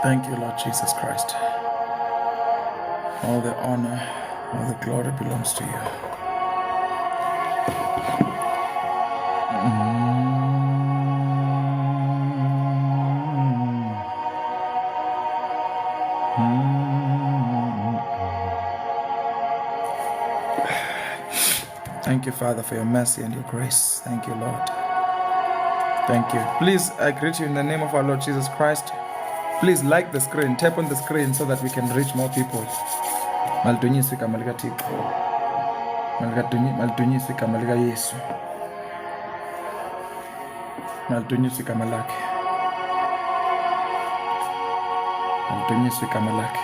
Thank you, Lord Jesus Christ. All the honor, all the glory belongs to you. Thank you, Father, for your mercy and your grace. Thank you, Lord. Thank you. Please, I greet you in the name of our Lord Jesus Christ. Please like the screen, tap on the screen so that we can reach more people. Malitunyiswe igama likaThixo. Malitunyiswe igama likaYesu. Malitunyiswe igama lakhe. Malitunyiswe igama lakhe.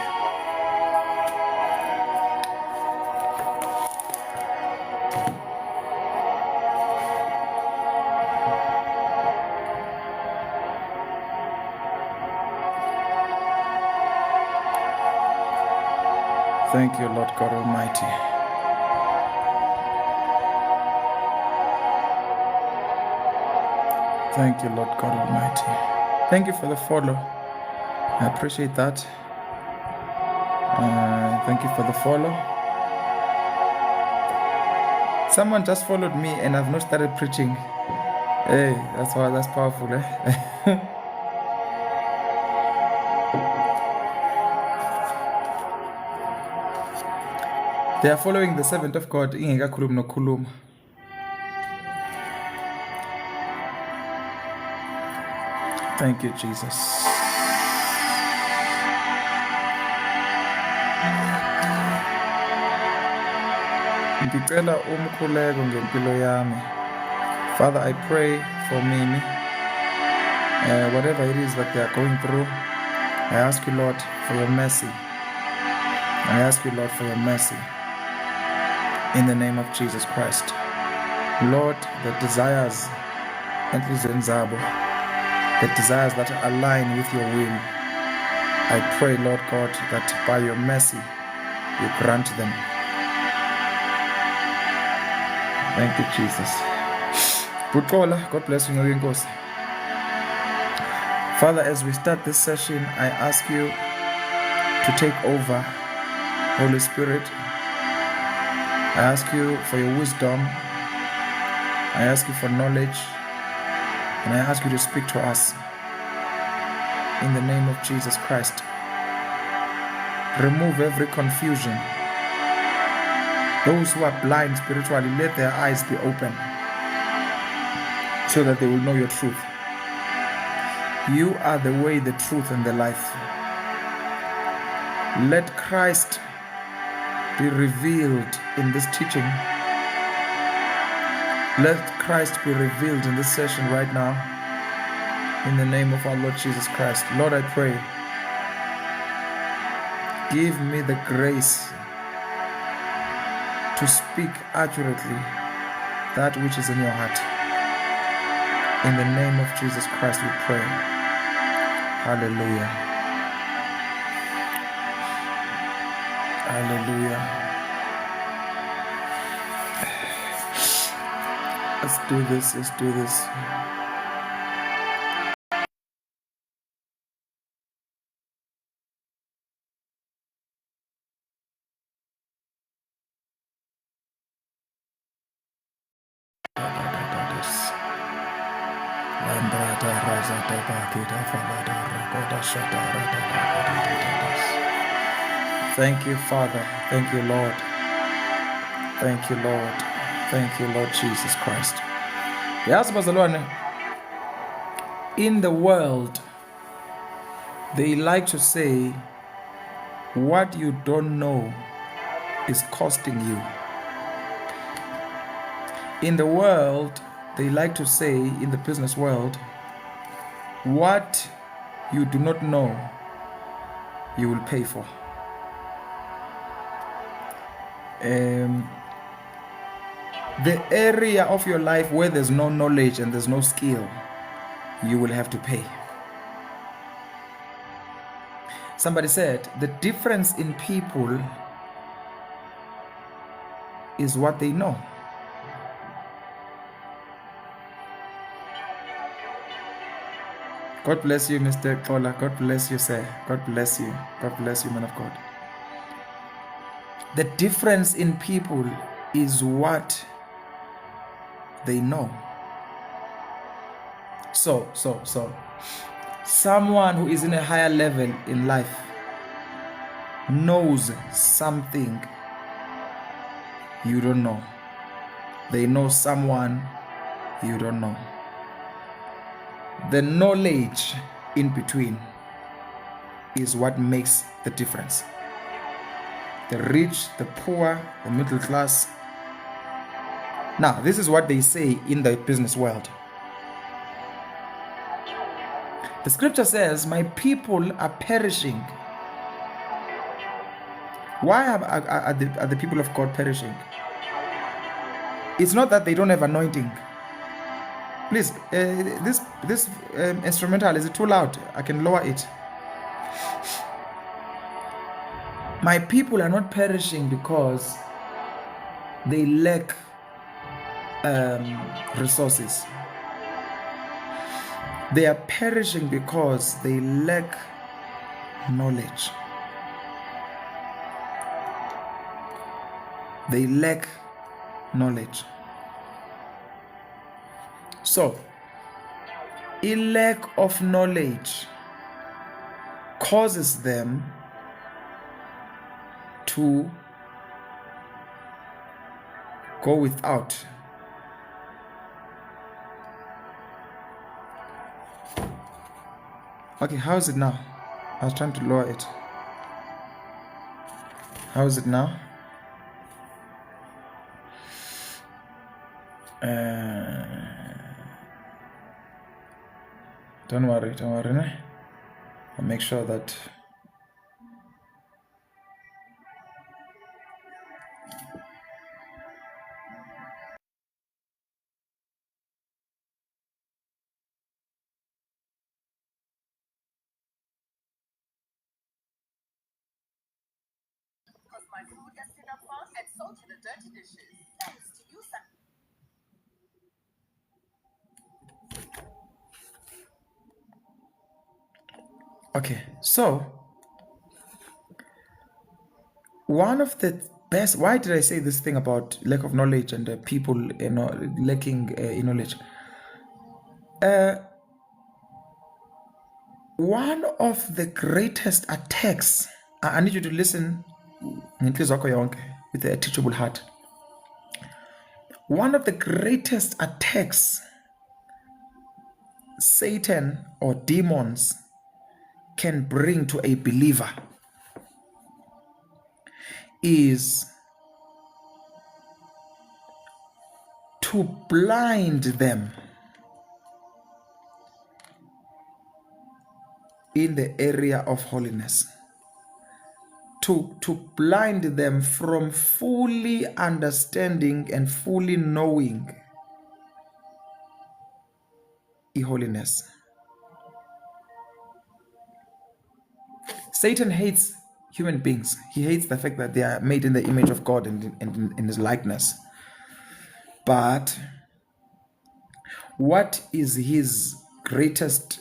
Thank you, Lord God Almighty. Thank you, Lord God Almighty. Thank you for the follow. I appreciate that. Thank you for the follow. Someone just followed me and I've not started preaching. Hey, that's powerful, eh? They are following the servant of God. Thank you, Jesus. Father, I pray for Mimi. Whatever it is that they are going through, I ask you, Lord, for your mercy. I ask you, Lord, for your mercy. In the name of Jesus Christ. Lord, the desires that align with your will, I pray, Lord God, that by your mercy, you grant them. Thank you, Jesus. Bukola, God bless you. Father, as we start this session, I ask you to take over, Holy Spirit. I ask you for your wisdom. I ask you for knowledge. And I ask you to speak to us. In the name of Jesus Christ. Remove every confusion. Those who are blind spiritually, let their eyes be open so that they will know your truth. You are the way, the truth, and the life. Let Christ be revealed in this teaching. Let Christ be revealed in this session right now. In the name of our Lord Jesus Christ. Lord, I pray, give me the grace to speak accurately that which is in your heart. In the name of Jesus Christ we pray. Hallelujah. Hallelujah. Let's do this. Let's do this. Thank you, Father. Thank you, Lord. Thank you, Lord. Thank you, Lord Jesus Christ. Yes, Bazalwane. In the world, they like to say, what you don't know is costing you. In the world, they like to say, in the business world, what you do not know, you will pay for. The area of your life where there's no knowledge and there's no skill, you will have to pay. Somebody said, the difference in people is what they know. God bless you, Mr. Kola. God bless you, sir. God bless you. God bless you, man of God. The difference in people is what they know. So, someone who is in a higher level in life knows something you don't know. They know someone you don't know. The knowledge in between is what makes the difference. The rich, the poor, the middle class. Now, this is what they say in the business world. The scripture says, my people are perishing. Why are the people of God perishing? It's not that they don't have anointing. Please, this instrumental, is it too loud? I can lower it. My people are not perishing because they lack resources. They are perishing because they lack knowledge. They lack knowledge. So, a lack of knowledge causes them to go without. Okay, how is it now? I was trying to lower it. How is it now? Don't worry. I'll make sure that my food gets enough fast and salt in the dirty dishes. Thanks to you, son. Okay, so one of the best. Why did I say this thing about lack of knowledge and people lacking knowledge? One of the greatest attacks. I need you to listen with a teachable heart. One of the greatest attacks Satan or demons can bring to a believer is to blind them in the area of holiness, to blind them from fully understanding and fully knowing holiness. Satan hates human beings. He hates the fact that they are made in the image of God and in his likeness. But what is his greatest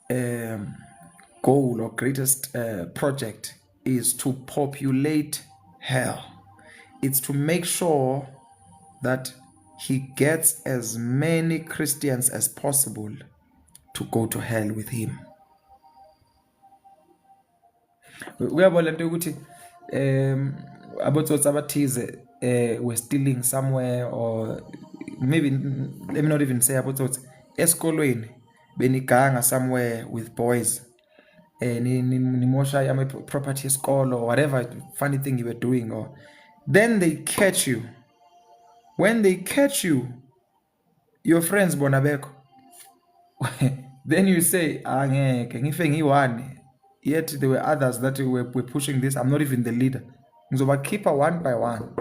goal or greatest project is to populate hell. It's to make sure that he gets as many Christians as possible to go to hell with him. Uyabona into ukuthi abotsotsi abathize were stealing somewhere, or maybe let me not even say abotsotsi esikolweni beniganga somewhere with boys nimosha yama property esikolo or whatever funny thing you were doing, or then they catch you. When they catch you, your friends bona beko. Then you say angeke ngife ngiwane. Yet there were others that were pushing this. I'm not even the leader. Ngizobakhipha one by one.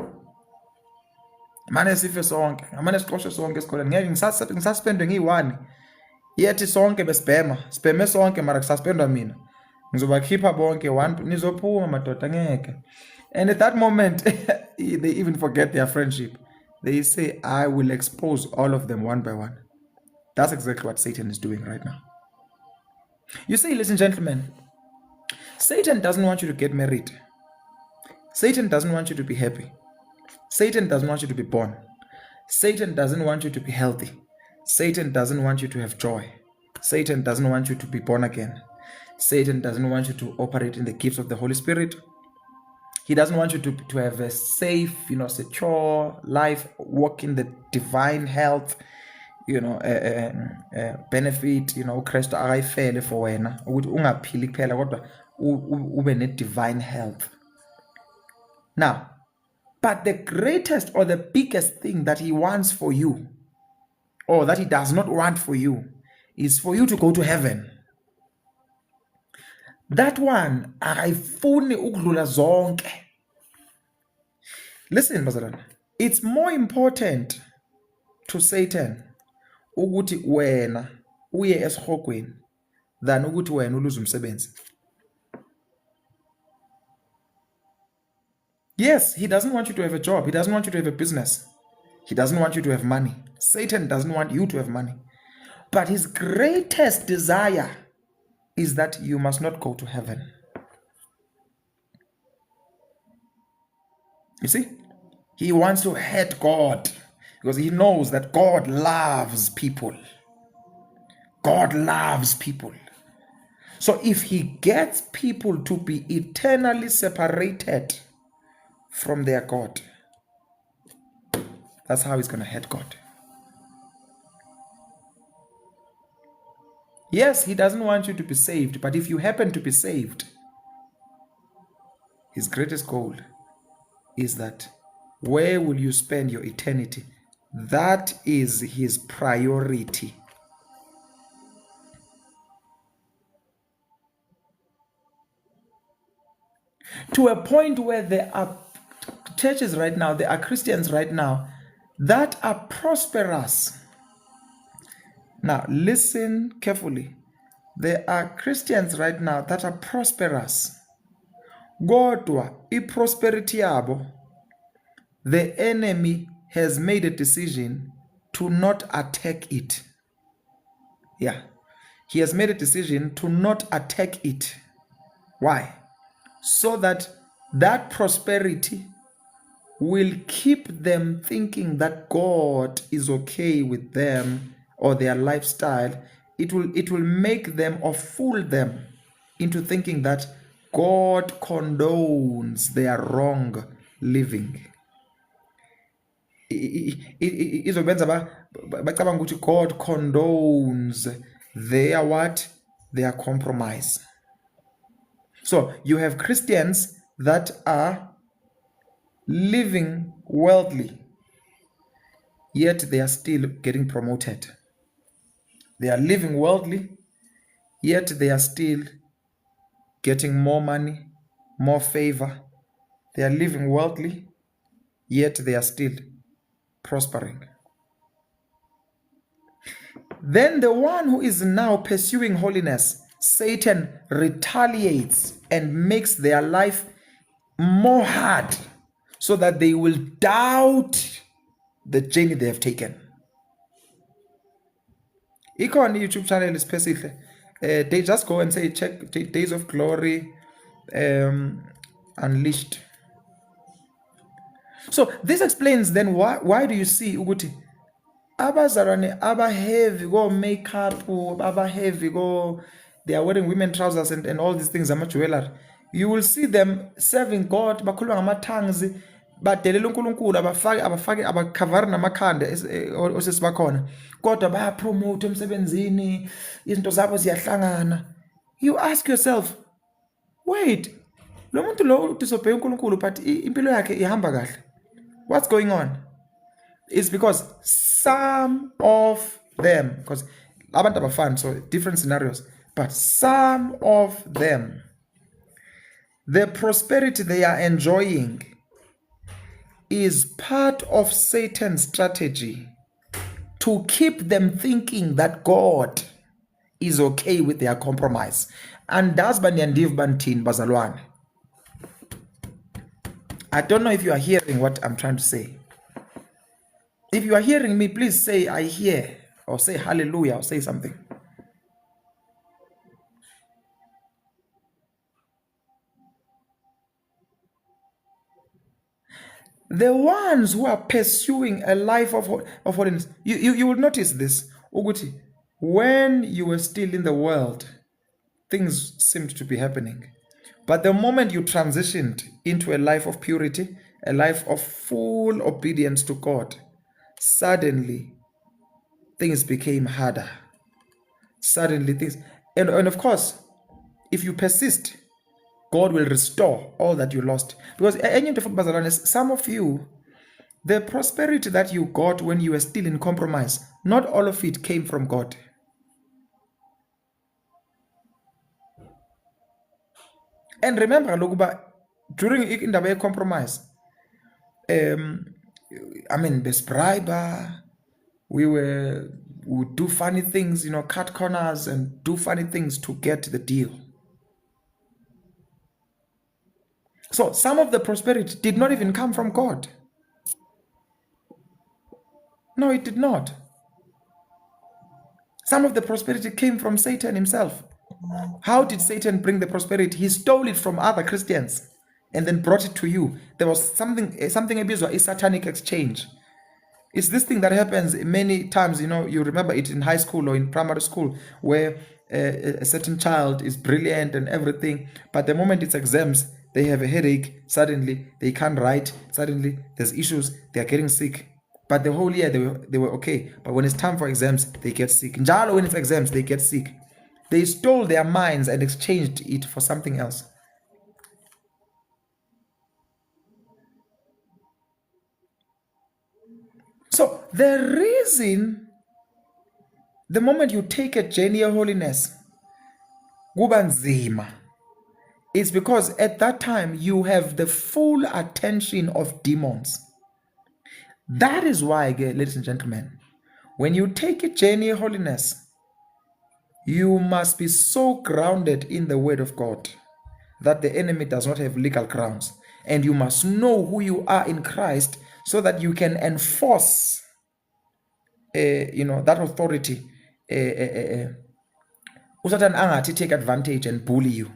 Mane sife sonke. Amane siqoshe sonke esikoleni. Ngeke ngisaspendwe ngiyi-1. Yet sonke besibhema. Sibheme sonke mara kusaspendwa mina. Ngizobakhipha bonke one. Nizophuma madoda ngeke. And at that moment, they even forget their friendship. They say, I will expose all of them one by one. That's exactly what Satan is doing right now. You see, ladies and gentlemen, Satan doesn't want you to get married. Satan doesn't want you to be happy. Satan doesn't want you to be born. Satan doesn't want you to be healthy. Satan doesn't want you to have joy. Satan doesn't want you to be born again. Satan doesn't want you to operate in the gifts of the Holy Spirit. He doesn't want you to have a safe, secure life, walk in the divine health, benefit, Christ akayifele for wena ukuthi ungaphili kuphela kodwa ube ne divine health. Now, but the greatest or the biggest thing that he wants for you, or that he does not want for you, is for you to go to heaven. That one akayifuni ukudlula zonke. Listen, bazalwane, it's more important to Satan ukuthi wena uye esihogweni than ukuthi wena uluze umsebenzi. Yes, he doesn't want you to have a job. He doesn't want you to have a business. He doesn't want you to have money. Satan doesn't want you to have money. But his greatest desire is that you must not go to heaven. You see? He wants to hate God because he knows that God loves people. God loves people. So if he gets people to be eternally separated from their God, that's how he's going to hate God. Yes, he doesn't want you to be saved, but if you happen to be saved, his greatest goal is that where will you spend your eternity? That is his priority. To a point where there are churches right now, there are Christians right now that are prosperous. Now, listen carefully. There are Christians right now that are prosperous. Godwa, prosperity yabo, the enemy has made a decision to not attack it. Yeah. He has made a decision to not attack it. Why? So that prosperity will keep them thinking that God is okay with them or their lifestyle. It will make them or fool them into thinking that God condones their wrong living. God condones their what? Their compromise. So you have Christians that are living worldly, yet they are still getting promoted. They are living worldly, yet they are still getting more money, more favor. They are living worldly, yet they are still prospering. Then the one who is now pursuing holiness, Satan retaliates and makes their life more hard so that they will doubt the journey they have taken. Ikhona YouTube channel especially. They just go and say check Days of Glory Unleashed. So this explains then why do you see ukuthi abazalwane aba heavy go makeup, aba heavy go, they are wearing women trousers and all these things, jewelry. You will see them serving God, bakhuluma ngama-tongues, badelela uNkulunkulu, abafake abakhavara namakhanda osesibakhona, kodwa bayapromote emsebenzini, izinto zabo ziyahlangana. You ask yourself, wait, lo muntu lo disobey uNkulunkulu but impilo yakhe ihamba kahle. What's going on? It's because some of them, because abantu abafani, so different scenarios, but some of them, the prosperity they are enjoying is part of Satan's strategy to keep them thinking that God is okay with their compromise. And that's banyandiv bantin bazalwane. I don't know if you are hearing what I'm trying to say. If you are hearing me, please say I hear, or say hallelujah, or say something. The ones who are pursuing a life of holiness, you will notice this, Uguti, when you were still in the world, things seemed to be happening. But the moment you transitioned into a life of purity, a life of full obedience to God, suddenly things became harder. Suddenly things, and of course, if you persist, God will restore all that you lost. Because some of you, the prosperity that you got when you were still in compromise, not all of it came from God. And remember, Lokuba, during indaba compromise, besbriber, we would do funny things, cut corners and do funny things to get the deal. So some of the prosperity did not even come from God. No, it did not. Some of the prosperity came from Satan himself. How did Satan bring the prosperity? He stole it from other Christians and then brought it to you. There was something abused, a satanic exchange. It's this thing that happens many times, you remember it in high school or in primary school, where a certain child is brilliant and everything, but the moment it's exams, they have a headache, suddenly they can't write, suddenly there's issues, they are getting sick. But the whole year they were okay. But when it's time for exams, they get sick. Njalo, when it's exams, they get sick. They stole their minds and exchanged it for something else. So the reason, the moment you take a journey of holiness, kuba nzima, it's because at that time you have the full attention of demons. That is why, ladies and gentlemen, when you take a journey of holiness, you must be so grounded in the word of God that the enemy does not have legal grounds. And you must know who you are in Christ so that you can enforce that authority. Usatan angathi take advantage and bully you.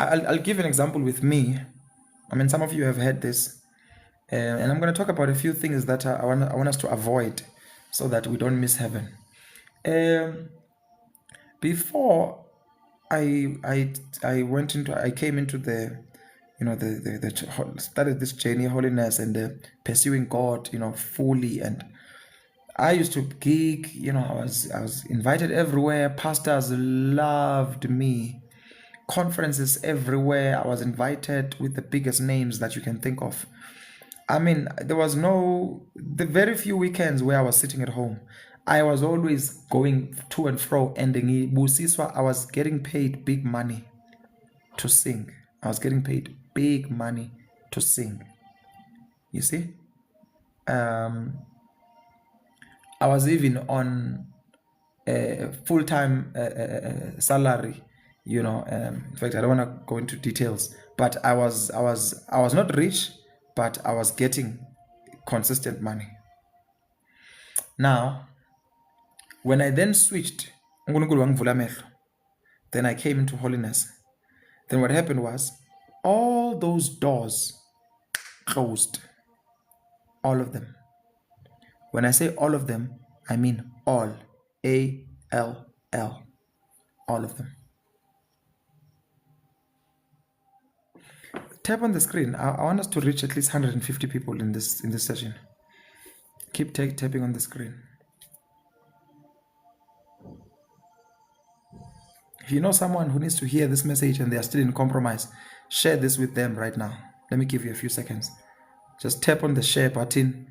I'll give an example with me. Some of you have heard this. And I'm going to talk about a few things that I want us to avoid so that we don't miss heaven. Before I came into the started this journey of holiness and pursuing God, fully. And I used to gig, I was invited everywhere. Pastors loved me. Conferences everywhere. I was invited with the biggest names that you can think of. There was the very few weekends where I was sitting at home, I was always going to and fro, and I was getting paid big money to sing. I was getting paid big money to sing. You see? I was even on a full-time salary. In fact, I don't want to go into details, but I was not rich, but I was getting consistent money. Now, when I then switched, then I came into holiness. Then what happened was, all those doors closed. All of them. When I say all of them, I mean all. A-L-L. All of them. Tap on the screen. I want us to reach at least 150 people in this session. Keep tapping on the screen. If you know someone who needs to hear this message and they are still in compromise, share this with them right now. Let me give you a few seconds. Just tap on the share button,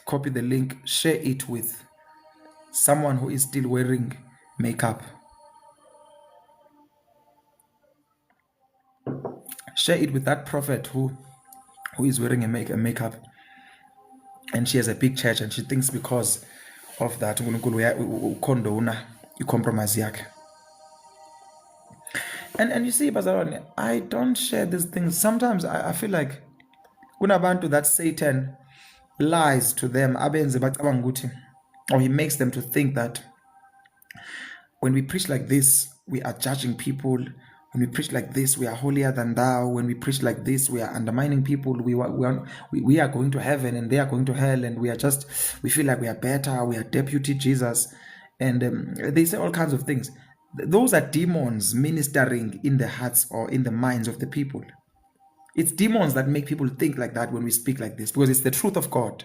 copy the link, share it with someone who is still wearing makeup. Share it with that prophet who is wearing a makeup, and she has a big church, and she thinks because of that condona compromise yakhe. And you see, Bazalwane, I don't share these things. Sometimes I feel like kunabantu that Satan lies to them, abenze bacabanga ukuthi, or he makes them to think that when we preach like this, we are judging people. When we preach like this, we are holier than thou. When we preach like this, we are undermining people. We are going to heaven and they are going to hell, and we feel like we are better. We are deputy Jesus, and they say all kinds of things. Those are demons ministering in the hearts or in the minds of the people. It's demons that make people think like that when we speak like this, because it's the truth of God.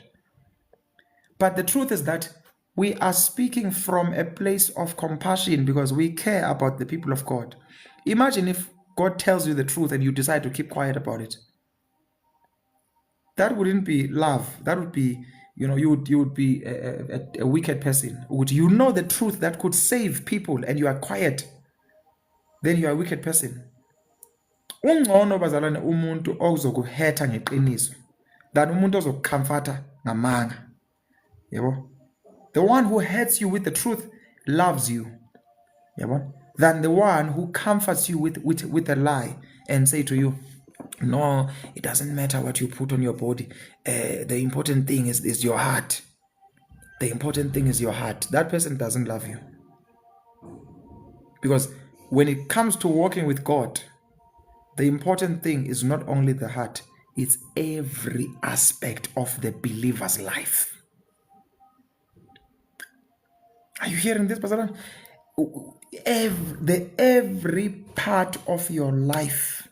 But the truth is that we are speaking from a place of compassion because we care about the people of God. Imagine if God tells you the truth and you decide to keep quiet about it. That wouldn't be love. That would be, you would be a wicked person. Would you know the truth that could save people and you are quiet? Then you are a wicked person. Ungcono bazalwane umuntu ozokuhetha ngeqiniso than umuntu ozokucomforta ngamanga. Yebo? The one who hates you with the truth loves you. Yebo? Than the one who comforts you with a lie and say to you, no, it doesn't matter what you put on your body. The important thing is your heart. The important thing is your heart. That person doesn't love you. Because when it comes to walking with God, the important thing is not only the heart, it's every aspect of the believer's life. Are you hearing this, Pastor? Every part of your life,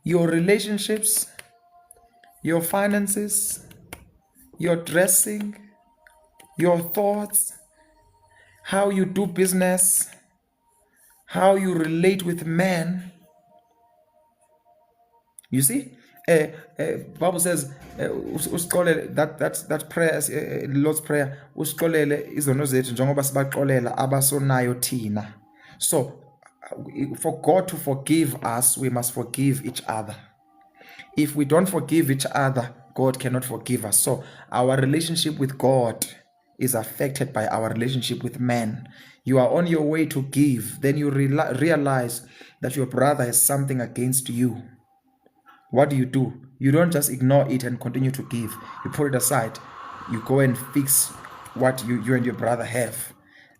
your relationships, your finances, your dressing, your thoughts, how you do business, how you relate with men. You see, Bible says, that prayer, Lord's prayer, usiqolele izono zethu njengoba sibaxolela abasonayo thina. So, for God to forgive us, we must forgive each other. If we don't forgive each other, God cannot forgive us. So, our relationship with God is affected by our relationship with men. You are on your way to give, then you realize that your brother has something against you. What do? You don't just ignore it and continue to give. You put it aside. You go and fix what you and your brother have.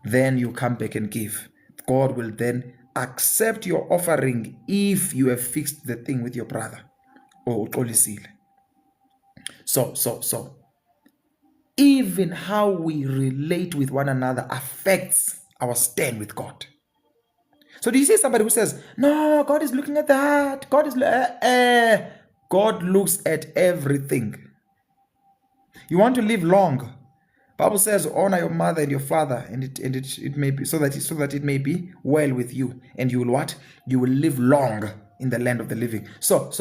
Then you come back and give. God will then accept your offering if you have fixed the thing with your brother. So, even how we relate with one another affects our stand with God. So do you see somebody who says, no, God is looking at the heart. God looks at everything. You want to live long. Bible says, honor your mother and your father, and it may be so that it may be well with you. And you will what? You will live long in the land of the living. So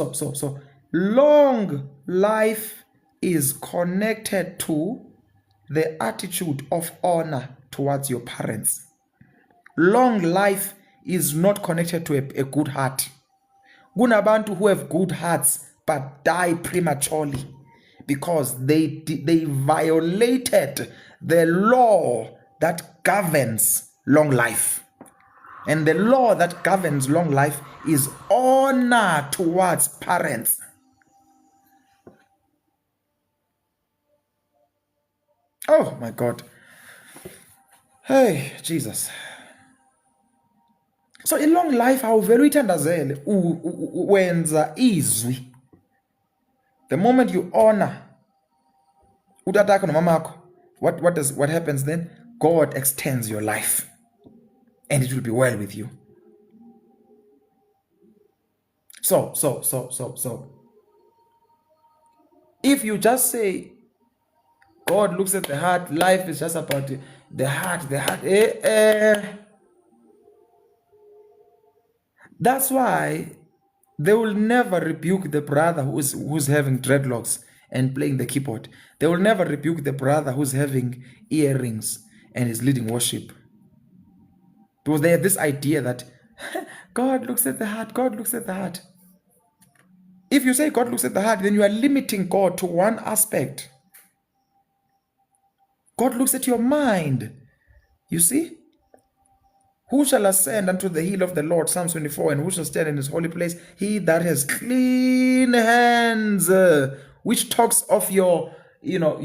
long life is connected to the attitude of honor towards your parents. Long life is not connected to a good heart. Kunabantu who have good hearts but die prematurely because they violated the law that governs long life. And the law that governs long life is honor towards parents. Oh my God. Hey, Jesus. So in long life, awuvele uyithandazele wenza izwi. The moment you honor utatakho nomamakho, what happens then? God extends your life and it will be well with you. So if you just say God looks at the heart, life is just about the heart. That's why they will never rebuke the brother who's having dreadlocks and playing the keyboard. They will never rebuke the brother who's having earrings and is leading worship. Because they have this idea that God looks at the heart, God looks at the heart. If you say God looks at the heart, then you are limiting God to one aspect. God looks at your mind. You see? Who shall ascend unto the hill of the Lord? Psalms 24. And who shall stand in his holy place? He that has clean hands, which talks of your your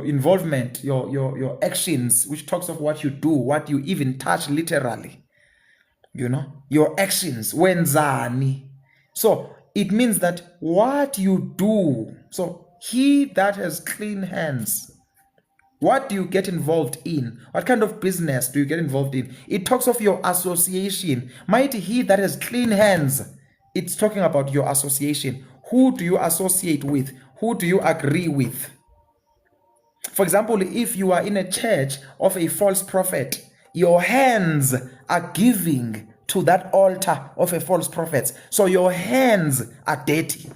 involvement, your actions, which talks of what you do, what you even touch literally, your actions, wenzani. So it means that what you do. So he that has clean hands, what do you get involved in? What kind of business do you get involved in? It talks of your association. Mighty he that has clean hands. It's talking about your association. Who do you associate with? Who do you agree with? For example, if you are in a church of a false prophet, your hands are giving to that altar of a false prophet. So your hands are dirty.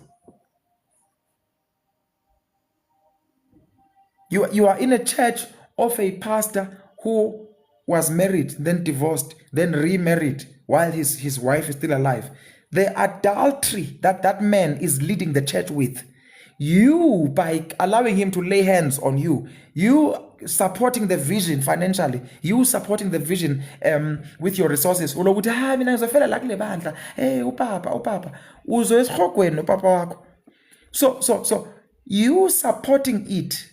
You are in a church of a pastor who was married, then divorced, then remarried while his wife is still alive. The adultery that man is leading the church with, you, by allowing him to lay hands on you, you supporting the vision financially, you supporting the vision with your resources. So you supporting it,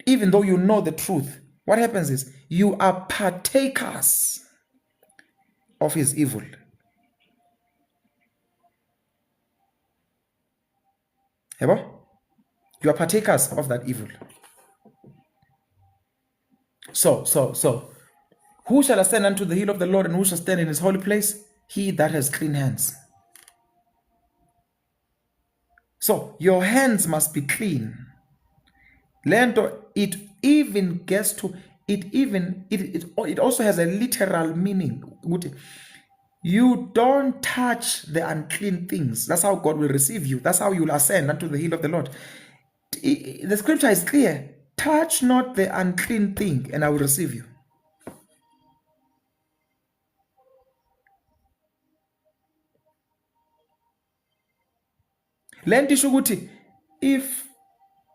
even though you know the truth, what happens is you are partakers of his evil. You are partakers of that evil. So who shall ascend unto the hill of the Lord, and who shall stand in his holy place? He that has clean hands. So your hands must be clean. Lento, it even gets to it also has a literal meaning. You don't touch the unclean things. That's how God will receive you. That's how you will ascend unto the hill of the Lord. The scripture is clear. Touch not the unclean thing, and I will receive you. Lento isho ukuthi if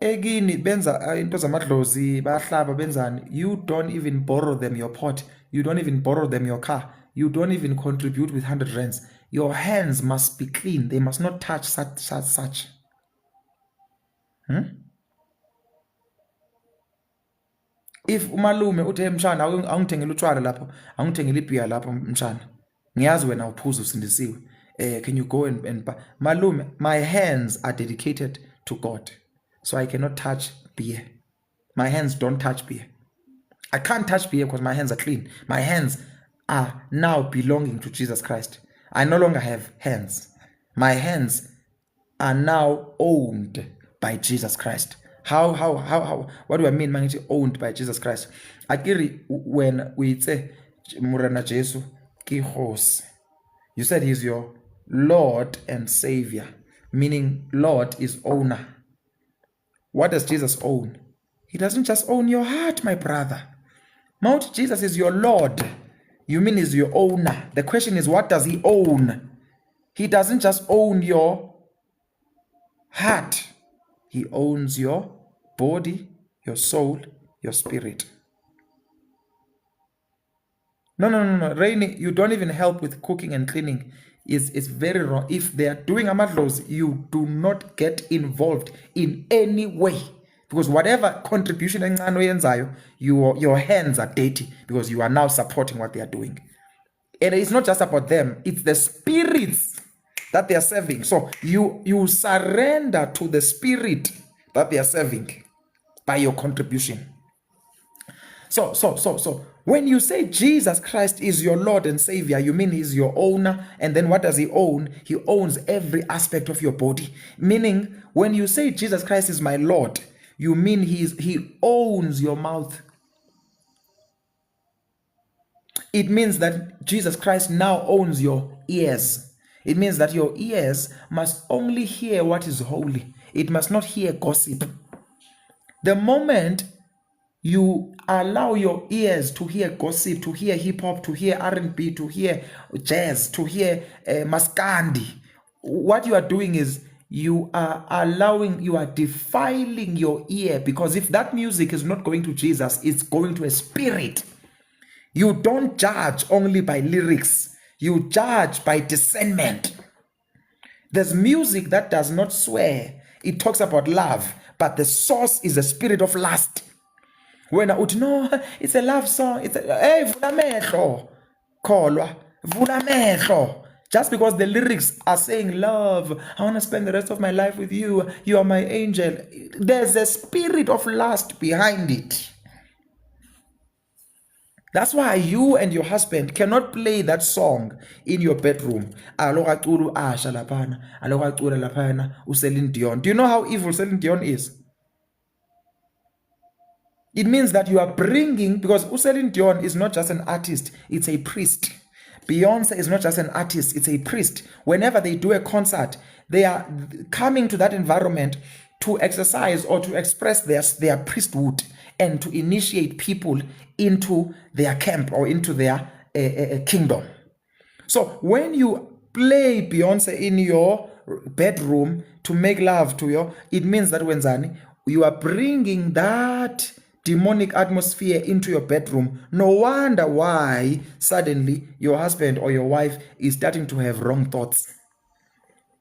egini benza into zamadlozi bahlaba benzani, you don't even borrow them your pot, you don't even borrow them your car, you don't even contribute with 100 rands. Your hands must be clean. They must not touch such. If umalume uthe mshana angithengele utshwala lapho, angithengele ibhiya lapho mshana, ngiyazi wena uphuza usindisiwe, can you go and malume, my hands are dedicated to God, so I cannot touch beer. My hands don't touch beer. I can't touch beer because my hands are clean. My hands are now belonging to Jesus Christ. I no longer have hands. My hands are now owned by Jesus Christ. How what do I mean mangithi owned by Jesus Christ? Akiri when we say Murana Jesu ki kgosi, you said he's your Lord and Savior, meaning Lord is owner. What does Jesus own? He doesn't just own your heart, my brother. Mount Jesus is your Lord. You mean he's your owner. The question is, what does he own? He doesn't just own your heart. He owns your body, your soul, your spirit. No. Rainy, you don't even help with cooking and cleaning. It's very wrong. If they are doing amadlos, you do not get involved in any way. Because whatever contribution your hands are dirty because you are now supporting what they are doing. And it's not just about them, it's the spirits that they are serving. So you surrender to the spirit that they are serving by your contribution. So when you say Jesus Christ is your Lord and Savior, you mean he's your owner. And then what does he own? He owns every aspect of your body. Meaning, when you say Jesus Christ is my Lord, you mean he owns your mouth. It means that Jesus Christ now owns your ears. It means that your ears must only hear what is holy. It must not hear gossip. The moment you allow your ears to hear gossip, to hear hip-hop, to hear R&B, to hear jazz, to hear maskandi, what you are doing is you are defiling your ear, because if that music is not going to Jesus, it's going to a spirit. You don't judge only by lyrics. You judge by discernment. There's music that does not swear. It talks about love, but the source is a spirit of lust. When I would know it's a love song, it's a hey, vula mehlo, kholwa, vula mehlo. Just because the lyrics are saying love, I want to spend the rest of my life with you, you are my angel. There's a spirit of lust behind it. That's why you and your husband cannot play that song in your bedroom. Do you know how evil Celine Dion is? It means that you are bringing, because Celine Dion is not just an artist, it's a priest. Beyonce is not just an artist, it's a priest. Whenever they do a concert, they are coming to that environment to exercise or to express their priesthood and to initiate people into their camp or into their kingdom. So when you play Beyonce in your bedroom to make love to your, it means that wenzani, you are bringing that demonic atmosphere into your bedroom. No wonder why suddenly your husband or your wife is starting to have wrong thoughts.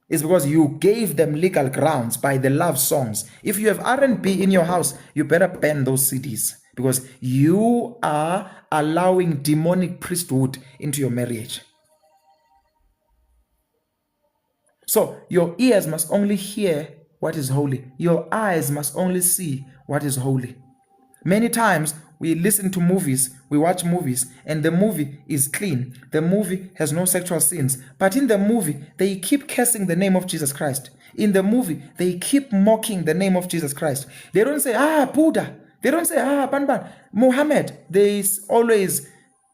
It's because you gave them legal grounds by the love songs. If you have R&B in your house, you better ban those CDs, because you are allowing demonic priesthood into your marriage. So your ears must only hear what is holy. Your eyes must only see what is holy. Many times we listen to movies, we watch movies, and the movie is clean. The movie has no sexual sins. But in the movie, they keep cursing the name of Jesus Christ. In the movie, they keep mocking the name of Jesus Christ. They don't say, Buddha. They don't say, Banban, Muhammad. They always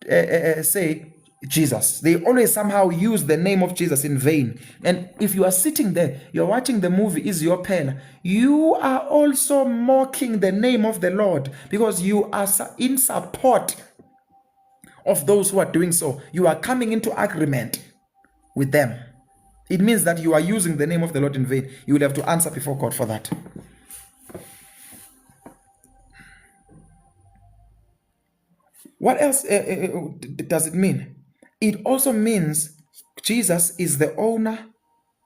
say, Jesus. They always somehow use the name of Jesus in vain. And if you are sitting there, you're watching the movie, is your pen, you are also mocking the name of the Lord, because you are in support of those who are doing so. You are coming into agreement with them. It means that you are using the name of the Lord in vain. You will have to answer before God for that. What else does it mean? It also means Jesus is the owner.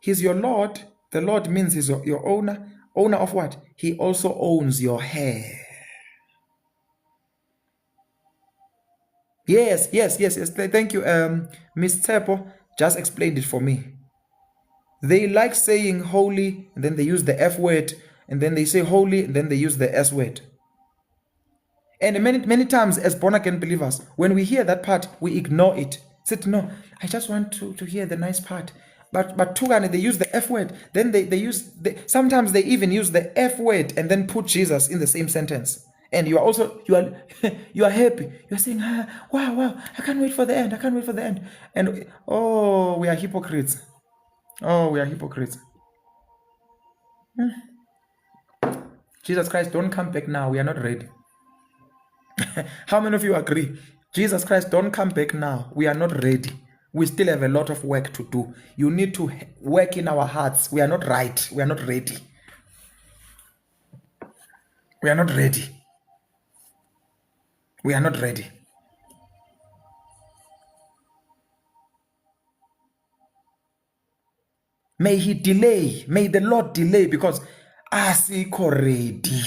He's your Lord. The Lord means he's your owner. Owner of what? He also owns your hair. Yes. Thank you. Miss Tsepo just explained it for me. They like saying holy, and then they use the F word, and then they say holy, and then they use the S word. And many times as born-again believers, when we hear that part, we ignore it. Said, no, I just want to hear the nice part. But Tugane, they use the F word. Then sometimes they even use the F word and then put Jesus in the same sentence. And you are happy. You're saying, wow, I can't wait for the end. And we are hypocrites. Jesus Christ, don't come back now. We are not ready. How many of you agree? Jesus Christ, don't come back now. We are not ready. We still have a lot of work to do. You need to work in our hearts. We are not right. We are not ready. We are not ready. We are not ready. May he delay. May the Lord delay, because asikho ready.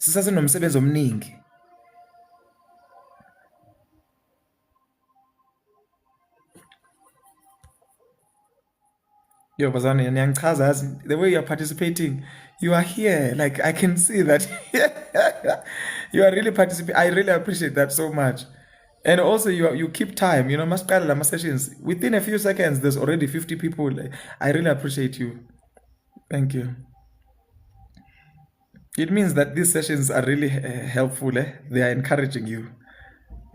Sisasenomsebenzi omningi. Yo, Bazani, the way you're participating, you are here. Like, I can see that you are really participating. I really appreciate that so much. And also, you keep time. You know, Maskala sessions. Within a few seconds, there's already 50 people. I really appreciate you. Thank you. It means that these sessions are really helpful. They are encouraging you.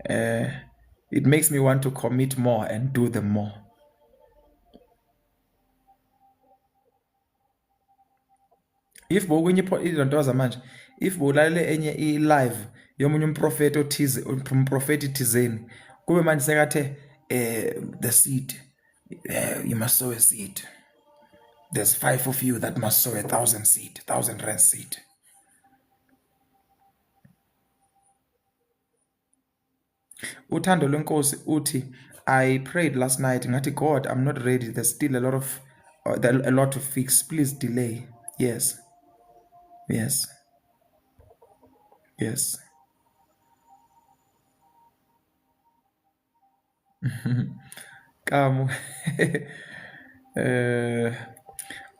It makes me want to commit more and do them more. If bokunye izinto zamanje, if bolale enye i-live yomunye umprofeti othize, umprofeti thizeni, kube manje sekathe the seed, you must sow a seed. There's 5 of you that must sow 1,000 seed, 1,000 rand seed. Uthando lwenkosi uthi, I prayed last night ngathi, God, I'm not ready. There's still a lot to fix. Please delay. Yes. Yes. Yes. Come.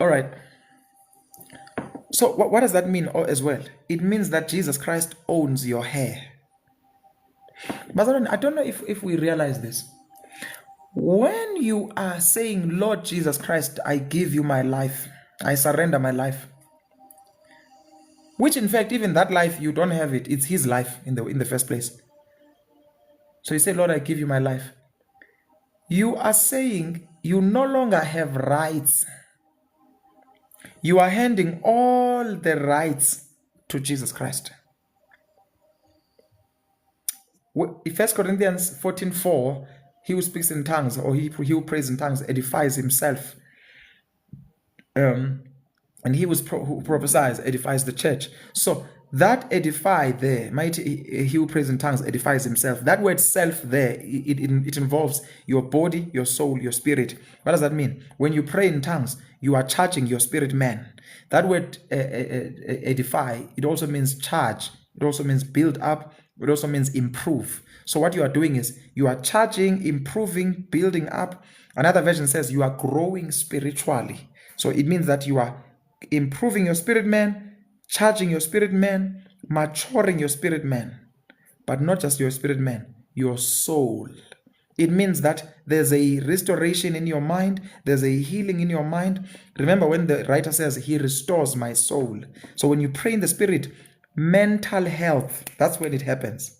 All right. So what does that mean as well? It means that Jesus Christ owns your hair. But I don't know if we realize this. When you are saying, Lord Jesus Christ, I give you my life, I surrender my life, which in fact, even that life, you don't have it. It's his life in the first place. So you say, Lord, I give you my life. You are saying you no longer have rights. You are handing all the rights to Jesus Christ. 1 Corinthians 14:4, he who speaks in tongues, or he who prays in tongues edifies himself. And he who prophesies edifies the church. So that edify there, mighty he who prays in tongues edifies himself. That word self there, it involves your body, your soul, your spirit. What does that mean? When you pray in tongues, you are charging your spirit man. That word edify, it also means charge. It also means build up. It also means improve. So what you are doing is you are charging, improving, building up. Another version says you are growing spiritually. So it means that you are improving your spirit man, charging your spirit man, maturing your spirit man. But not just your spirit man, your soul. It means that there's a restoration in your mind, there's a healing in your mind. Remember when the writer says, he restores my soul. So when you pray in the spirit, mental health, that's when it happens.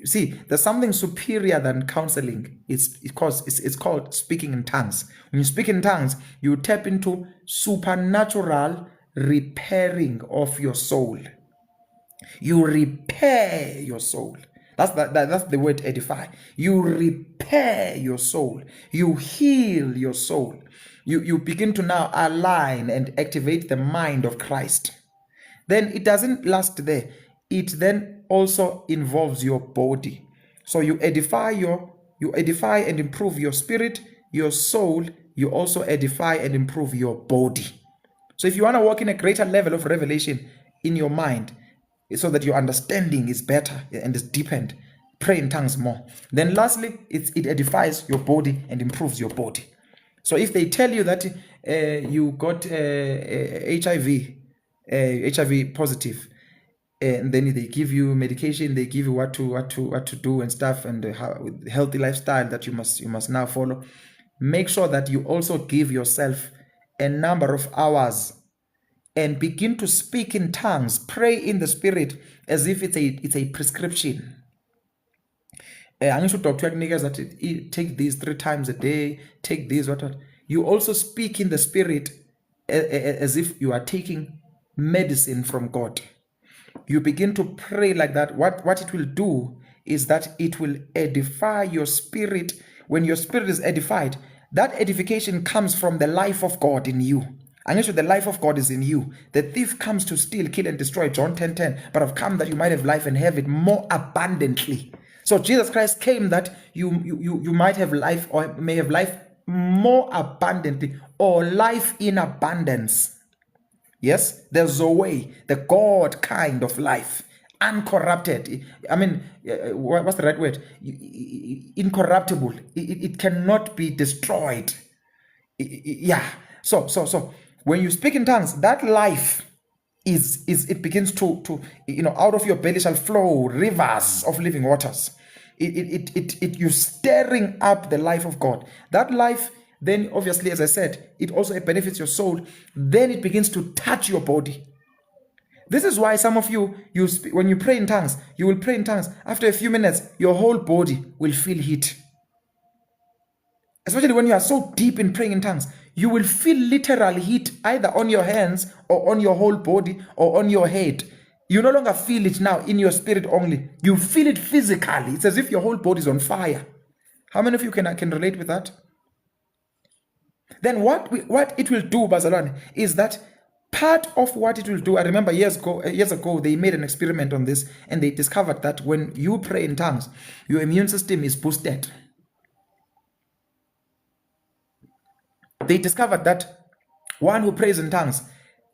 See, there's something superior than counseling. It's called speaking in tongues. When you speak in tongues, you tap into supernatural repairing of your soul. You repair your soul. That's the word edify. You repair your soul. You heal your soul. You begin to now align and activate the mind of Christ. Then it doesn't last there. It then also involves your body. So you edify and improve your spirit, your soul. You also edify and improve your body. So if you want to walk in a greater level of revelation in your mind, so that your understanding is better and is deepened, pray in tongues more. Then lastly, it edifies your body and improves your body. So if they tell you that you got HIV positive, and then they give you medication, they give you what to do and stuff, and healthy lifestyle that you must now follow. Make sure that you also give yourself a number of hours and begin to speak in tongues, pray in the spirit as if it's a prescription. I'm going to talk that take these 3 times a day, take these, what. You also speak in the spirit as if you are taking medicine from God. You begin to pray like that. What it will do is that it will edify your spirit. When your spirit is edified, that edification comes from the life of God in you. And actually the life of God is in you. The thief comes to steal, kill, and destroy, John 10:10. But I've come that you might have life and have it more abundantly. So Jesus Christ came that you might have life, or may have life more abundantly, or life in abundance. Yes, the Zoe, the God kind of life, uncorrupted. I mean, what's the right word? Incorruptible. It cannot be destroyed. Yeah. So when you speak in tongues, that life it begins to out of your belly shall flow rivers of living waters. You're stirring up the life of God. That life, then obviously, as I said, it also benefits your soul. Then it begins to touch your body. This is why some of you when you pray in tongues, you will pray in tongues. After a few minutes, your whole body will feel heat. Especially when you are so deep in praying in tongues, you will feel literal heat either on your hands or on your whole body or on your head. You no longer feel it now in your spirit only. You feel it physically. It's as if your whole body is on fire. How many of you can relate with that? Then what it will do, Bazalwane, is that part of what it will do, I remember years ago, they made an experiment on this, and they discovered that when you pray in tongues, your immune system is boosted. They discovered that one who prays in tongues,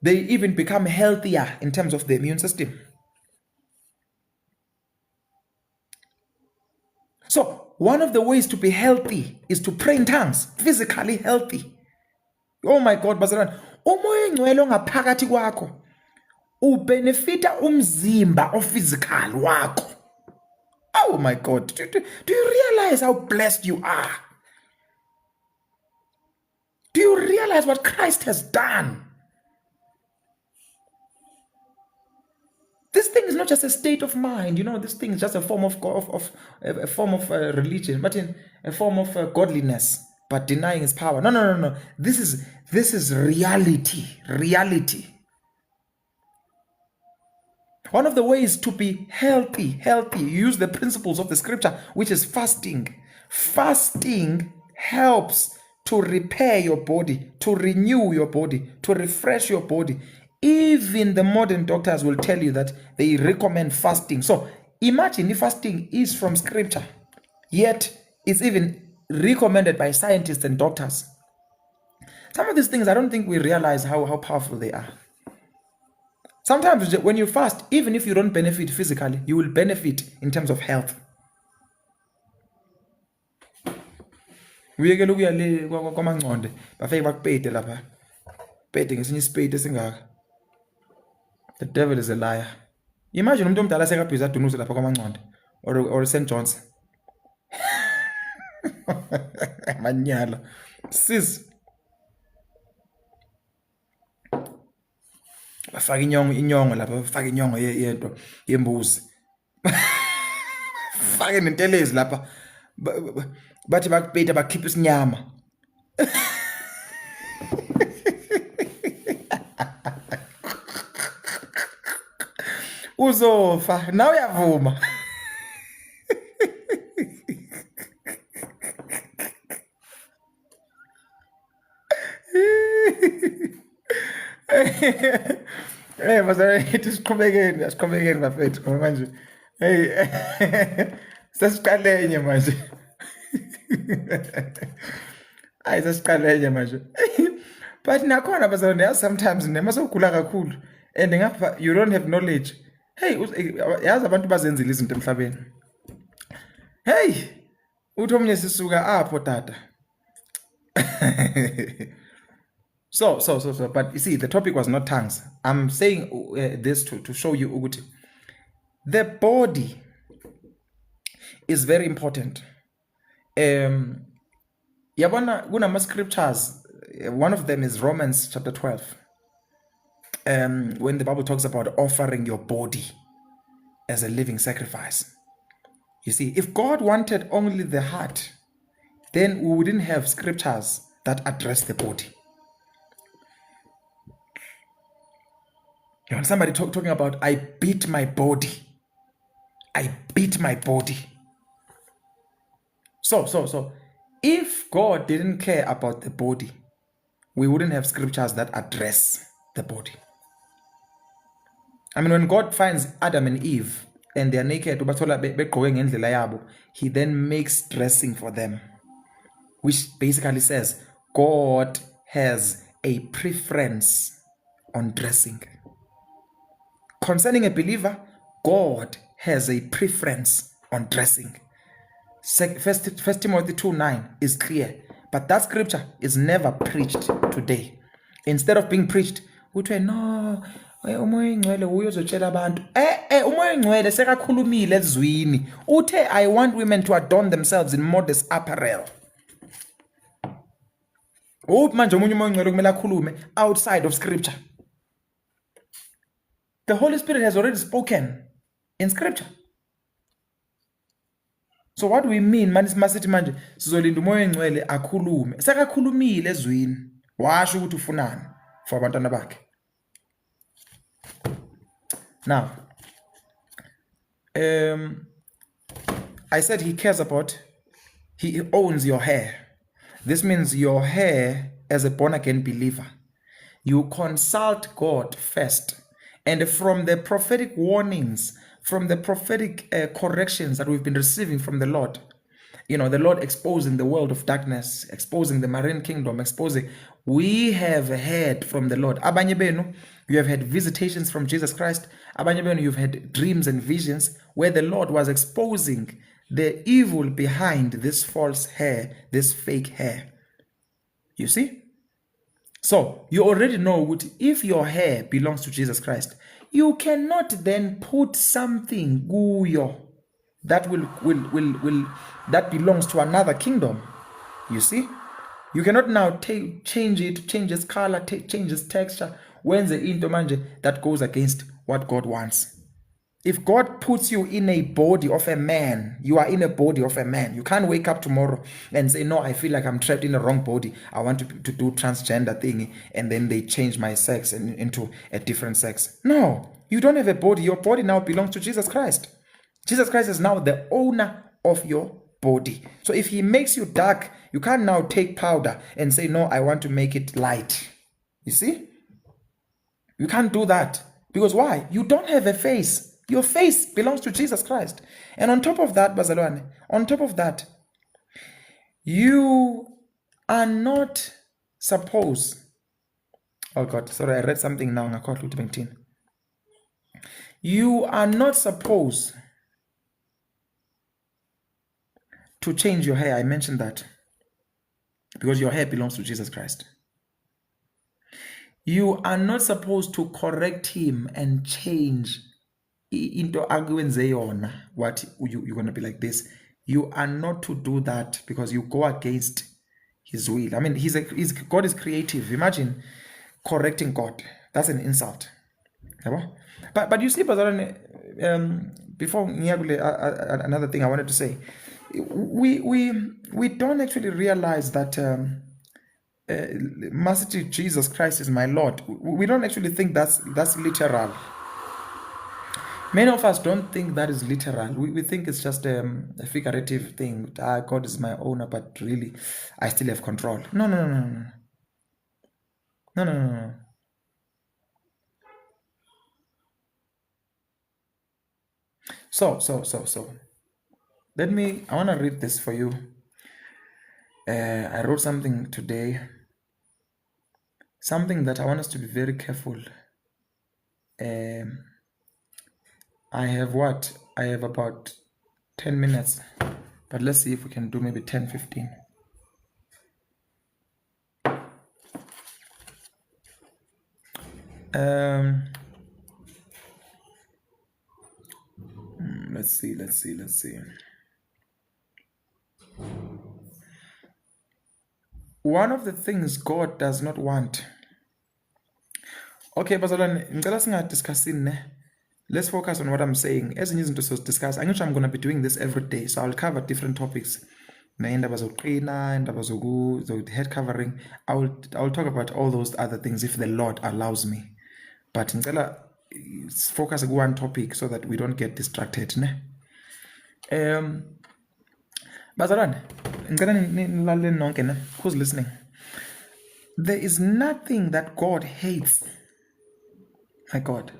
They even become healthier in terms of the immune system. So one of the ways to be healthy is to pray in tongues, physically healthy. Oh my God, bazalwane, umoya oyingcwele ongaphakathi kwakho ubenefita umzimba ophysical wakho. Oh my God, do you realize how blessed you are? Do you realize what Christ has done? This thing is not just a state of mind, this thing is just a form of religion, but in a form of godliness, but denying its power. No. This is reality. One of the ways to be healthy, you use the principles of the scripture, which is fasting. Fasting helps to repair your body, to renew your body, to refresh your body. Even the modern doctors will tell you that they recommend fasting. So imagine if fasting is from scripture, yet it's even recommended by scientists and doctors. Some of these things, I don't think we realize how powerful they are. Sometimes when you fast, even if you don't benefit physically, you will benefit in terms of health. Uyeke ukuya le kwaMangconde bafike bakupete lapha. Pete ngesinye isipete esingaka. The devil is a liar. Imagine umuntu omdala sekabhiza adunuze lapha kwaMangconde or St. John's. Manyala. Sis. Bafaka inyongo lapha, bafaka inyongo yento yembuzi. Fake nentelezi lapha. Bathi bakupeta bakhipha isinyama. Uzofa, now uyavuma. Hey, bazalwane, siqhubekeni bafethu ngoba manje. Hey. Sesiqalenye manje. Hayi sesiqalenye manje. But nakhona bazalwane, sometimes nemasogula kakhulu and ngapha you don't have knowledge. Hey, yazi abantu bazenzile izinto emhlabeni. Hey, uthi omnye sisuka apho tata. So, but you see, the topic was not tongues. I'm saying this to show you, Uguti. The body is very important. Yabona kunama scriptures. One of them is Romans chapter 12. When the Bible talks about offering your body as a living sacrifice. You see, if God wanted only the heart, then we wouldn't have scriptures that address the body. You know, somebody talking about, I beat my body. I beat my body. So, if God didn't care about the body, we wouldn't have scriptures that address the body. I mean, when God finds Adam and Eve and they're naked, he then makes dressing for them, which basically says God has a preference on dressing. Concerning a believer, God has a preference on dressing. First Timothy 2:9 is clear, but that scripture is never preached today. Instead of being preached, we say, no, umoya ingcwele uyozotshela abantu. Umoya ingcwele sekakhulumile ezwini. Uthe, I want women to adorn themselves in modest apparel. Manje umunye umoya ingcwele kumele akhulume outside of scripture. The Holy Spirit has already spoken in scripture. So what do we mean masithi manje sizolinda umoya engcwele akhulume? Sekakhulumile ezwini. Washo ukuthi ufunani for abantwana bakhe. Now, I said he cares about, he owns your hair. This means your hair as a born-again believer. You consult God first. And from the prophetic warnings, from the prophetic corrections that we've been receiving from the Lord, the Lord exposing the world of darkness, exposing the marine kingdom, exposing. We have heard from the Lord. Abanye benu, you have had visitations from Jesus Christ. Abanye benu, you've had dreams and visions where the Lord was exposing the evil behind this false hair, this fake hair. You see? So you already know what if your hair belongs to Jesus Christ, you cannot then put something guyo that will that belongs to another kingdom. You see? You cannot now change it, change its color, change its texture. When the into manje that goes against what God wants. If God puts you in a body of a man, you are in a body of a man. You can't wake up tomorrow and say, no, I feel like I'm trapped in the wrong body. I want to do transgender thing, and then they change my sex into a different sex. No, you don't have a body. Your body now belongs to Jesus Christ. Jesus Christ is now the owner of your body. So if he makes you dark, you can't now take powder and say, no, I want to make it light. You see? You can't do that. Because why? You don't have a face. Your face belongs to Jesus Christ. And on top of that, Bazalwane, on top of that, you are not supposed. Oh God, sorry, I read something now. You are not supposed to change your hair. I mentioned that. Because your hair belongs to Jesus Christ. You are not supposed to correct him and change into arguing what you're going to be like this. You are not to do that because you go against his will. I mean, God is creative. Imagine correcting God. That's an insult. But you see, before another thing I wanted to say, we don't actually realize that Master Jesus Christ is my Lord. We don't actually think that's literal. Many of us don't think that is literal. We think it's just a figurative thing. God is my owner, but really, I still have control. No. So. I want to read this for you. I wrote something today. Something that I want us to be very careful. I have about 10 minutes, but let's see if we can do maybe 10, 15. Let's see. One of the things God does not want. Okay, bazalwane, let's focus on what I'm saying. As in using to discuss, I'm going to be doing this every day, so I'll cover different topics. Head covering. I'll talk about all those other things if the Lord allows me. But focus on one topic so that we don't get distracted. Bazalwane, who's listening? There is nothing that God hates. My God.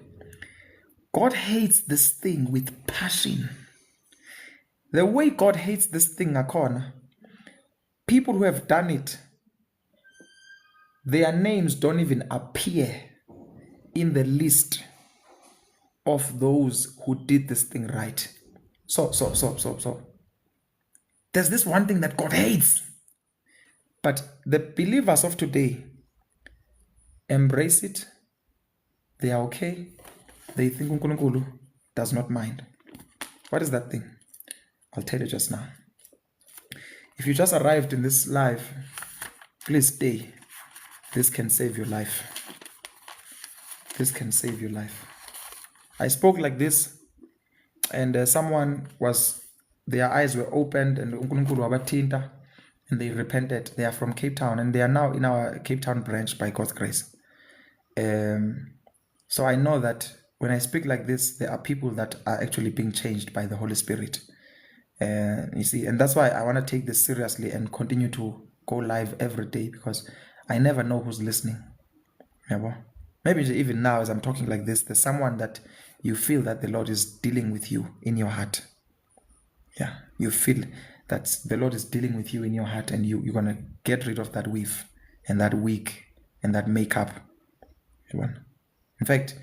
God hates this thing with passion. The way God hates this thing, people who have done it, their names don't even appear in the list of those who did this thing right. So. There's this one thing that God hates. But the believers of today embrace it. They are okay. They think uNkulunkulu does not mind. What is that thing? I'll tell you just now. If you just arrived in this life, please stay. This can save your life. This can save your life. I spoke like this, and someone their eyes were opened, and uNkulunkulu wabathinta, and they repented. They are from Cape Town, and they are now in our Cape Town branch by God's grace. So I know that when I speak like this, there are people that are actually being changed by the Holy Spirit. You see, and that's why I want to take this seriously and continue to go live every day, because I never know who's listening. Maybe even now as I'm talking like this, there's someone that you feel that the Lord is dealing with you in your heart. Yeah, you feel that the Lord is dealing with you in your heart, and you're going to get rid of that weave and that wig and that makeup. In fact,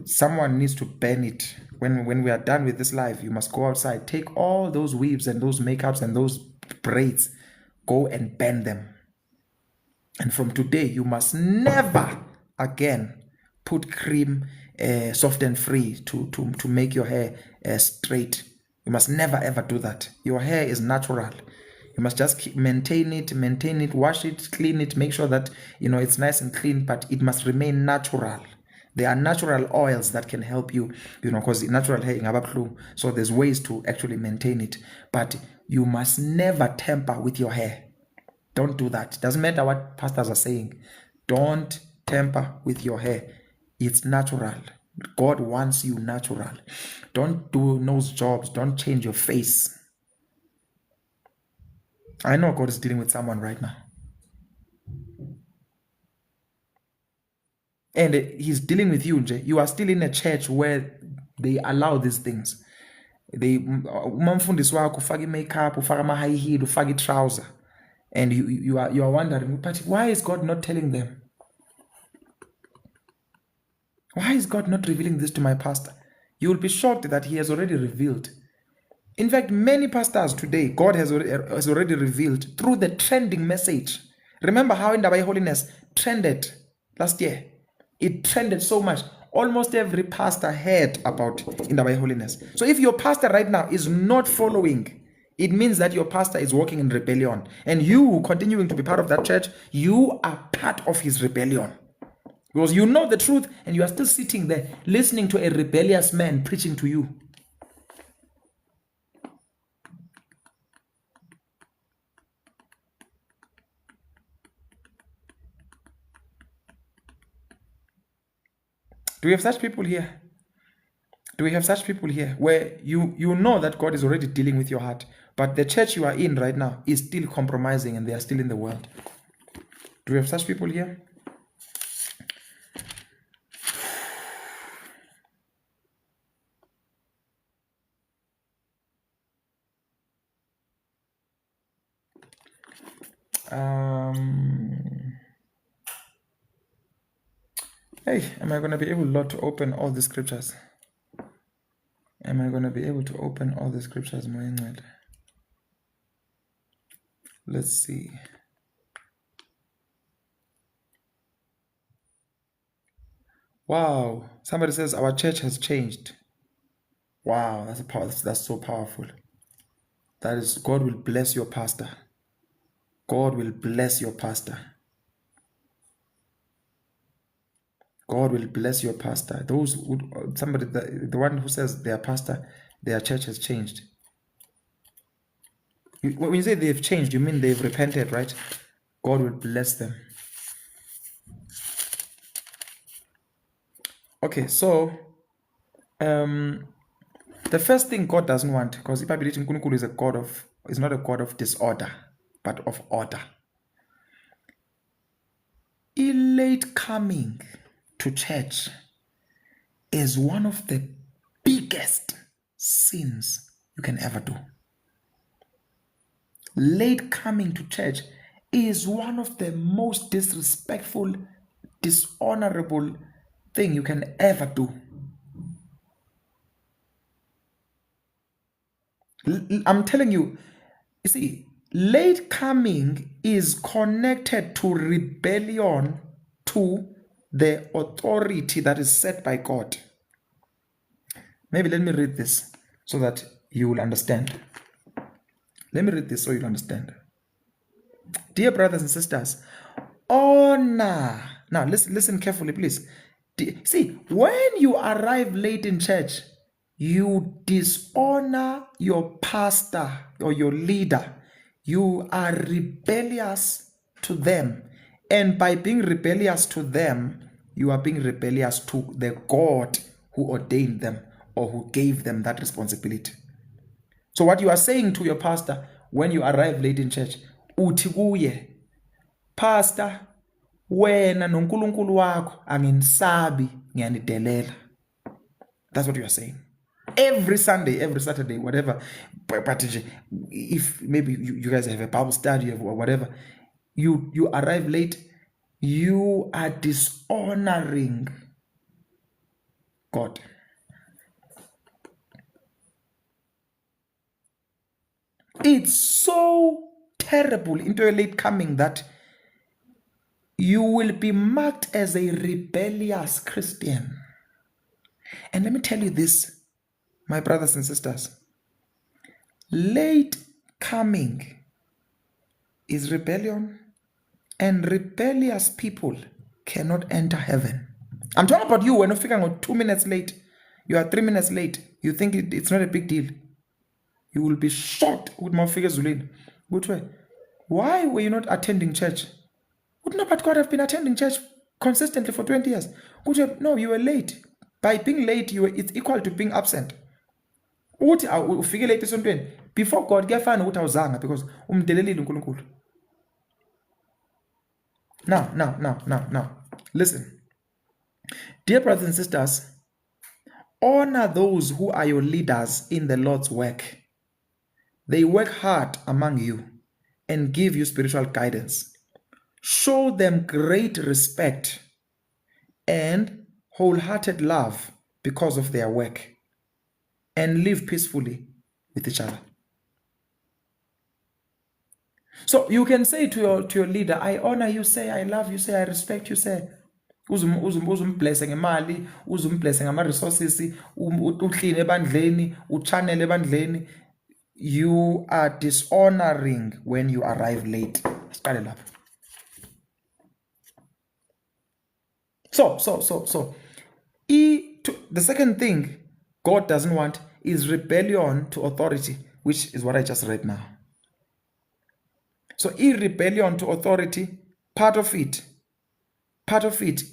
someone needs to ban it. When we are done with this life, you must go outside, take all those weaves and those makeups and those braids, go and ban them. And from today, you must never again put cream, soft and free to make your hair straight. You must never ever do that. Your hair is natural. You must just maintain it, wash it, clean it, make sure that it's nice and clean, but it must remain natural. There are natural oils that can help you, because natural hair ingaba, so there's ways to actually maintain it. But you must never tamper with your hair. Don't do that. Doesn't matter what pastors are saying. Don't tamper with your hair. It's natural. God wants you natural. Don't do nose jobs. Don't change your face. I know God is dealing with someone right now. And he's dealing with you. You are still in a church where they allow these things. Umamfundisi wakho ufaka makeup, ufaka ama high heel, ufaka trouser. And you are wondering, but why is God not telling them? Why is God not revealing this to my pastor? You will be shocked that he has already revealed. In fact, many pastors today, God has already revealed through the trending message. Remember how Indaba Holiness trended last year? It trended so much. Almost every pastor heard about Indaba Holiness. So if your pastor right now is not following, it means that your pastor is walking in rebellion. And you continuing to be part of that church, you are part of his rebellion. Because you know the truth and you are still sitting there listening to a rebellious man preaching to you. Do we have such people here? Do we have such people here where you know that God is already dealing with your heart, but the church you are in right now is still compromising and they are still in the world? Do we have such people here? Hey, am I going to be able, Lord, to open all the scriptures? Am I going to be able to open all the scriptures? Let's see. Wow. Somebody says our church has changed. Wow, that's so powerful. That is, God will bless your pastor. God will bless your pastor. God will bless your pastor. Those who, somebody, the one who says their pastor, their church has changed. When you say they've changed, you mean they've repented, right? God will bless them. Okay, so the first thing God doesn't want, because Nkulunkulu is not a God of disorder, but of order. Late coming to church is one of the biggest sins you can ever do. Late coming to church is one of the most disrespectful, dishonorable thing you can ever do. I'm telling you, you see, late coming is connected to rebellion to the authority that is set by God. Maybe let me read this so that you will understand. Let me read this so you'll understand. Dear brothers and sisters, honor. Now listen carefully, please. See, when you arrive late in church, you dishonor your pastor or your leader. You are rebellious to them. And by being rebellious to them, you are being rebellious to the God who ordained them or who gave them that responsibility. So what you are saying to your pastor when you arrive late in church, uthi kuye, pastor, wena noNkulunkulu wakho anginisabi, ngiyanidelela. That's what you are saying. every Sunday, every Saturday, whatever. But if maybe you guys have a Bible study or whatever, you arrive late, you are dishonoring God. It's so terrible into a late coming that you will be marked as a rebellious Christian. And let me tell you this, my brothers and sisters. Late coming is rebellion, and rebellious people cannot enter heaven. I'm talking about you when you're figuring 2 minutes late, you are 3 minutes late, you think it's not a big deal. You will be shocked with my figures. Why were you not attending church? Would not but God have been attending church consistently for 20 years? No, you were late. By being late, it's equal to being absent. Before God, because now, listen. Dear brothers and sisters, honor those who are your leaders in the Lord's work. They work hard among you and give you spiritual guidance. Show them great respect and wholehearted love because of their work, and live peacefully with each other. So you can say to your leader, I honor you, say I love you, say I respect you, say uzumblesse ngemali, uzumblesse ngama resources, uclean ebandleni, uchannel ebandleni. You are dishonoring when you arrive late. So the second thing God doesn't want is rebellion to authority, which is what I just read now. So rebellion to authority, part of it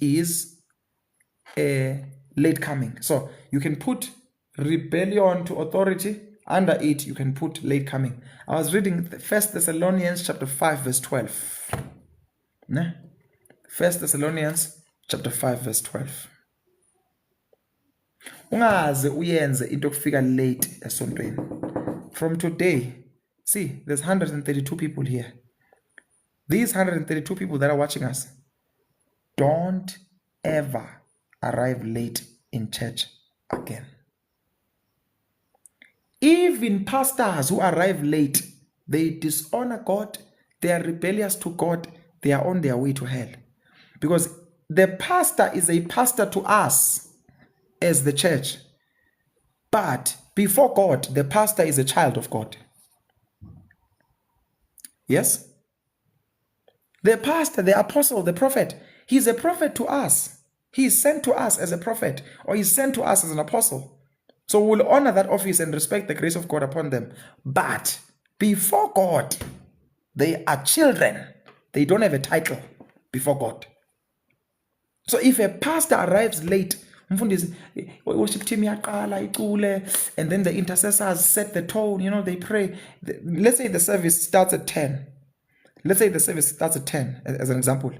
is late coming. So you can put rebellion to authority, under it you can put late coming. I was reading 1 Thessalonians chapter 5 verse 12. 1 Thessalonians chapter 5 verse 12. Ungaze uyenze into kufika late esontweni. From today, see, there's 132 people here. These 132 people that are watching us, don't ever arrive late in church again. Even pastors who arrive late, they dishonor God, they are rebellious to God, they are on their way to hell. Because the pastor is a pastor to us as the church. But before God, the pastor is a child of God. Yes? The pastor, the apostle, the prophet, he's a prophet to us. He's sent to us as a prophet, or he's sent to us as an apostle. So we'll honor that office and respect the grace of God upon them. But before God, they are children. They don't have a title before God. So if a pastor arrives late, worship team and then the intercessors set the tone, they pray. Let's say the service starts at 10. Let's say the service starts at 10, as an example.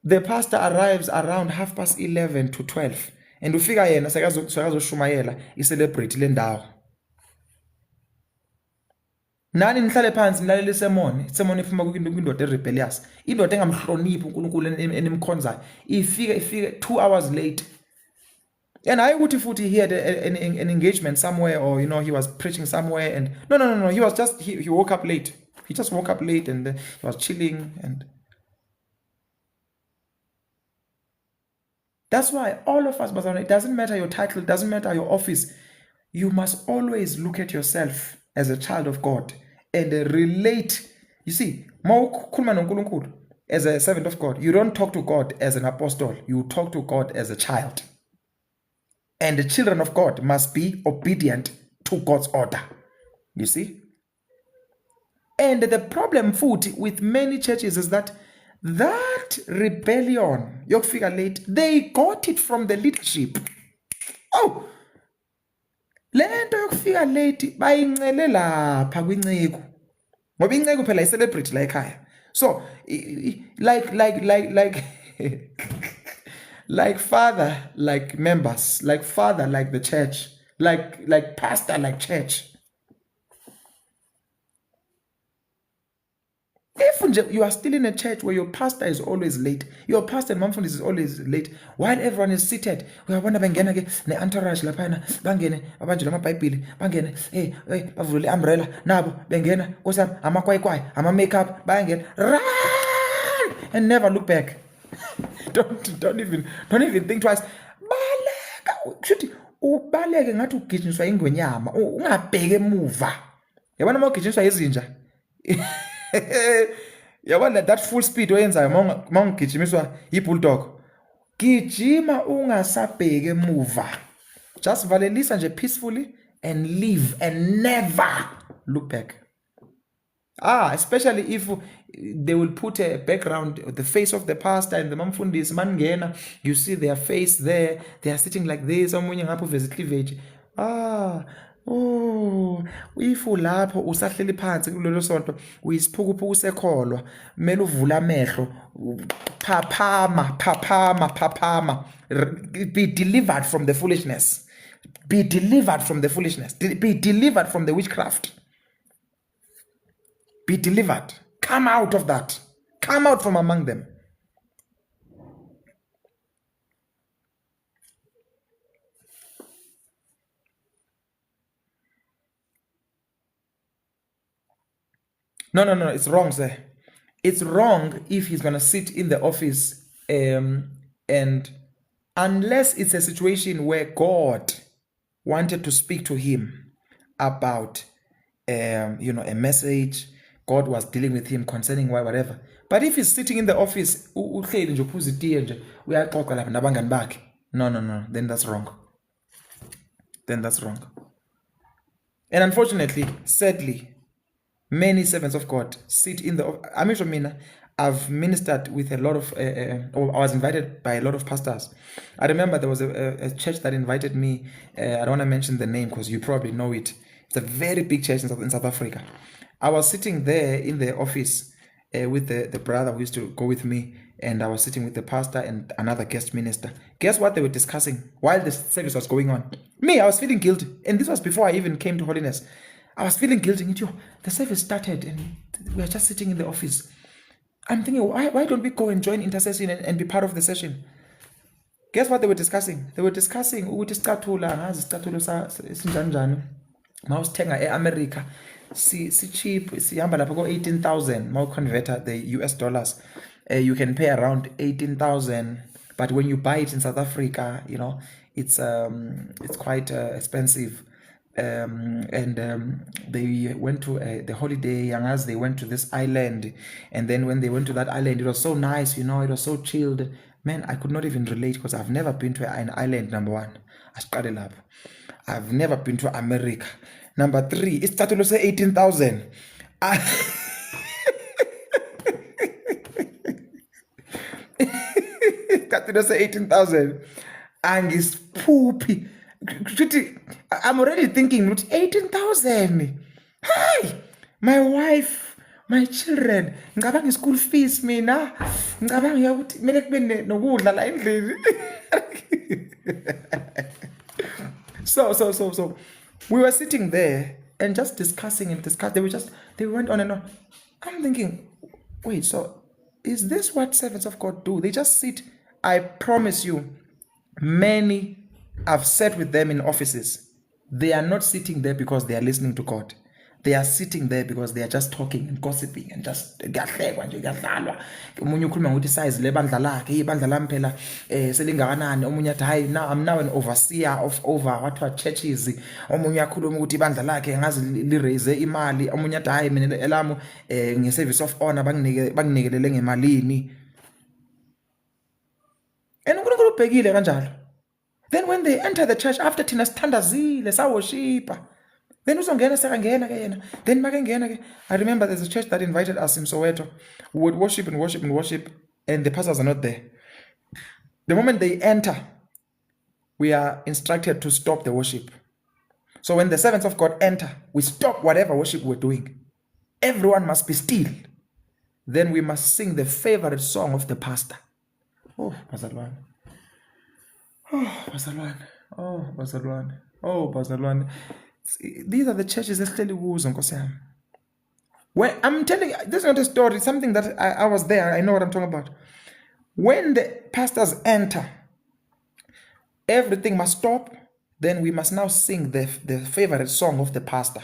The pastor arrives around 11:30 to 12. And ufika yena sekazoshumayela i-celebrate le ndawo. Nani nihlale phansi nilalele isemoni iphuma kwindoda erebellious, indoda engamhloniphi uNkulunkulu enemkhonzayo, ifike 2 hours late. And hayi ukuthi futhi he had an engagement somewhere, or he was preaching somewhere, and no, he was just he woke up late. He just woke up late and he was chilling. And that's why all of us, it doesn't matter your title, it doesn't matter your office. You must always look at yourself as a child of God and relate. You see, as a servant of God, you don't talk to God as an apostle, you talk to God as a child. And the children of God must be obedient to God's order. You see? And the problem, with many churches is that rebellion, yokufika late, they got it from the leadership. Oh, lento yokufika late bayincele lapha kwinceku. Ngoba inceku phela i-celebrity la ekhaya. So like like father, like members, like father, like the church, like pastor, like church. If you are still in a church where your pastor is always late, your pastor and Mumfundisi is always late, while everyone is seated, uyabona bengena ke ne-entourage laphana, bangene abanjule amabhayibhili, bangene bavule le-umbrella, nabo bengena kosami amakwayikwayi, ama-makeup, bangena, run and never look back. don't even think twice. Baleka kushuthi ubaleke ngathi ugijinyiswa ingwenyama, ungabheke emuva. Yabona uma ugijinyiswa izinja yabona that full speed oyenzayo uma ungijimiswa yi-bulldog, gijima ungasabheki emuva, just valelisa nje peacefully and leave and never look back. Especially if they will put a background, the face of the pastor and the Mumfundisi mangena, you see their face there, they are sitting like this, omunye ngapho uveza cleavage. If ulapho usahleli phansi kulelo sonto uyisiphukuphuku sekholwa, kumele uvule amehlo, phaphama, be delivered from the foolishness, be delivered from the foolishness, be delivered from the witchcraft, be delivered, come out of that, come out from among them. No, it's wrong, sir. It's wrong if he's going to sit in the office and unless it's a situation where God wanted to speak to him about, a message, God was dealing with him concerning whatever. But if he's sitting in the office, no, then that's wrong. Then that's wrong. And unfortunately, sadly, many servants of God sit in the office. I mean, I've ministered with a lot of, or I was invited by a lot of pastors. I remember there was a church that invited me. I don't want to mention the name because you probably know it. It's a very big church in South Africa. I was sitting there in the office with the brother who used to go with me, and I was sitting with the pastor and another guest minister. Guess what they were discussing while the service was going on? Me, I was feeling guilty, and this was before I even came to holiness. I was feeling guilty. The service started, and we were just sitting in the office. I'm thinking, why don't we go and join intercession and be part of the session? Guess what they were discussing? They were discussing ukuthi isicathulo ngazi isicathulo sinjanjani. Mawusithenga eAmerica si cheap, sihamba lapha ko 18,000. Maw convert the US dollars, you can pay around 18,000, but when you buy it in South Africa, it's quite expensive. They went to the holiday, and as they went to this island, and then when they went to that island, it was so nice, it was so chilled. Man, I could not even relate because I've never been to an island. Number one, I've never been to America. Number three, it's started to say 18,000. Started to say 18,000, and it's poopy. I'm already thinking 18,000. Hi, my wife, my children, ngicabanga school fees mina, ngicabanga ukuthi kumele kube nokudla la endlini. So we were sitting there and just discussing. They went on and on. I'm thinking, wait, so is this what servants of God do? They just sit. I promise you, many, I've sat with them in offices. They are not sitting there because they are listening to God. They are sitting there because they are just talking and gossiping and just kuyahlekwa nje kuyadlalwa. Omunye ukhuluma ngokuthi size lebandla lakhe, ibandla lami phela selingakanani. Omunye athi hayi, now I'm now an overseer of over what churches. Omunye akhuluma ukuthi ibandla lakhe ngazi liraise imali. Omunye athi hayi mina elami ngeservice of honor banginikelele ngemalini. And uNkulunkulu ubhekile kanjalo. Then when they enter the church after thina sithandazile saworshipa, then uzongena sekangena ke yena. Then makengena ke, I remember there's a church that invited us in Soweto. We would worship, and the pastors are not there. The moment they enter, we are instructed to stop the worship. So when the servants of God enter, we stop whatever worship we're doing. Everyone must be still. Then we must sing the favorite song of the pastor. Oh, bazalwane. Oh, bazalwane. These are the churches esihleli kuzo Nkosi yami. When I'm telling you, this is not a story, it's something that I was there, I know what I'm talking about. When the pastors enter, everything must stop. Then we must now sing the favorite song of the pastor.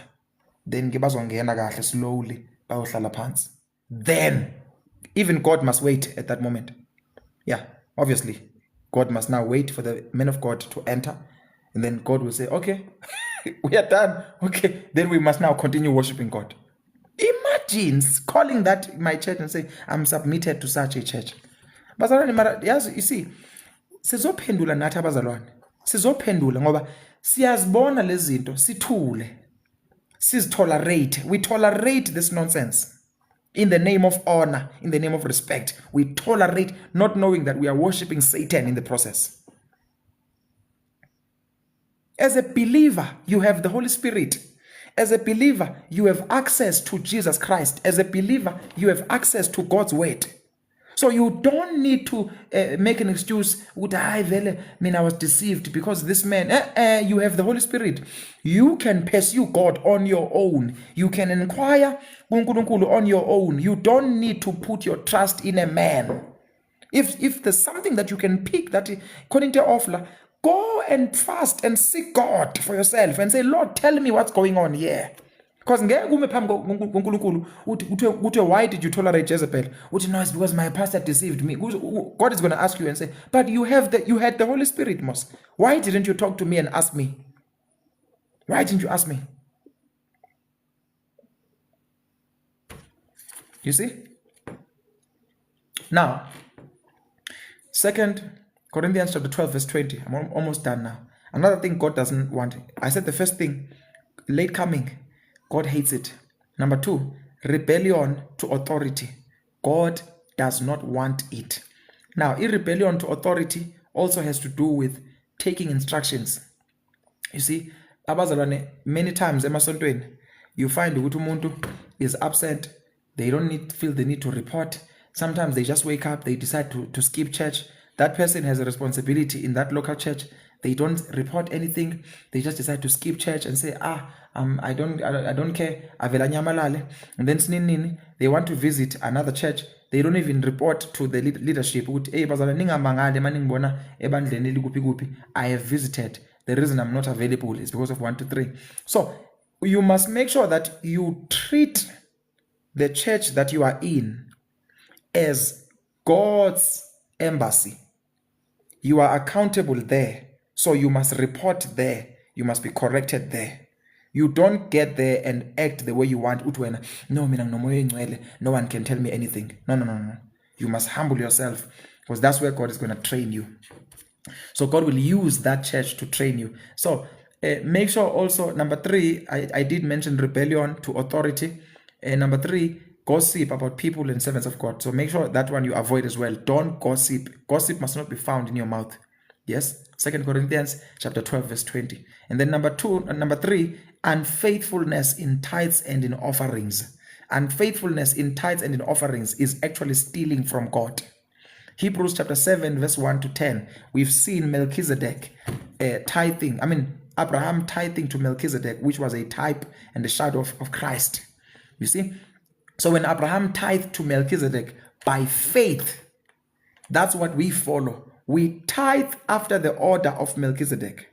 Then bazongena kahle slowly bayohlala phansi. Then even God must wait at that moment. Yeah, obviously God must now wait for the men of God to enter, and then God will say, okay, we are done. Okay, then we must now continue worshiping God. Imagine calling that my church and say, I'm submitted to such a church. Bazalwane, mara yazi, you see, sizophendula nathi abazalwane, sizophendula ngoba siyazibona lezi zinto, sithule, sizitolerate, we tolerate this nonsense. In the name of honor, in the name of respect, we tolerate, not knowing that we are worshiping Satan in the process. As a believer, you have the Holy Spirit. As a believer, you have access to Jesus Christ. As a believer, you have access to God's word. So you don't need to make an excuse. I was deceived because this man, you have the Holy Spirit. You can pursue God on your own. You can inquire on your own. You don't need to put your trust in a man. If there's something that you can pick that according to offer, go and fast and seek God for yourself and say, Lord, tell me what's going on here. Because why did you tolerate Jezebel? No, it's because my pastor deceived me. God is going to ask you and say, but you had the Holy Spirit, Mos. Why didn't you talk to me and ask me? Why didn't you ask me? You see? Now, 2 Corinthians chapter 12 verse 20. I'm almost done now. Another thing God doesn't want. I said the first thing, late coming. God hates it. Number 2, rebellion to authority. God does not want it. Now, rebellion to authority also has to do with taking instructions. You see, abazalwane, many times emasontweni, you find ukuthi umuntu is absent. They don't feel the need to report. Sometimes they just wake up, they decide to skip church. That person has a responsibility in that local church. They don't report anything. They just decide to skip church and say, I don't care. And then they want to visit another church. They don't even report to the leadership. I have visited. The reason I'm not available is because of 1, 2, 3. So you must make sure that you treat the church that you are in as God's embassy. You are accountable there. So you must report there. You must be corrected there. You don't get there and act the way you want. No, no one can tell me anything. No. You must humble yourself, because that's where God is going to train you. So God will use that church to train you. So make sure also, number 3, I did mention rebellion to authority. Number 3, gossip about people and servants of God. So make sure that one you avoid as well. Don't gossip. Gossip must not be found in your mouth. Yes, 2 Corinthians chapter 12 verse 20. And then number 3, unfaithfulness in tithes and in offerings. Unfaithfulness in tithes and in offerings is actually stealing from God. Hebrews chapter 7 verse 1 to 10. We've seen Melchizedek tithing. Abraham tithing to Melchizedek, which was a type and a shadow of Christ. You see? So when Abraham tithed to Melchizedek by faith, that's what we follow. We tithe after the order of Melchizedek.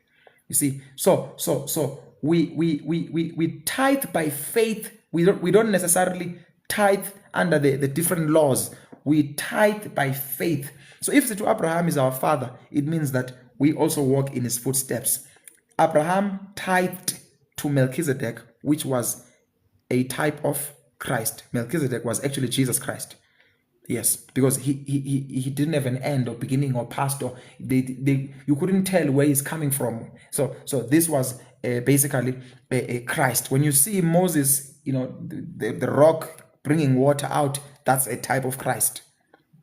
You see, so we tithe by faith. We don't necessarily tithe under the different laws. We tithe by faith. So if to Abraham is our father, it means that we also walk in his footsteps. Abraham tithed to Melchizedek, which was a type of Christ. Melchizedek was actually Jesus Christ. Yes, because he didn't have an end or beginning or past, or you couldn't tell where he's coming from. So this was basically a Christ. When you see Moses, the rock bringing water out, that's a type of Christ.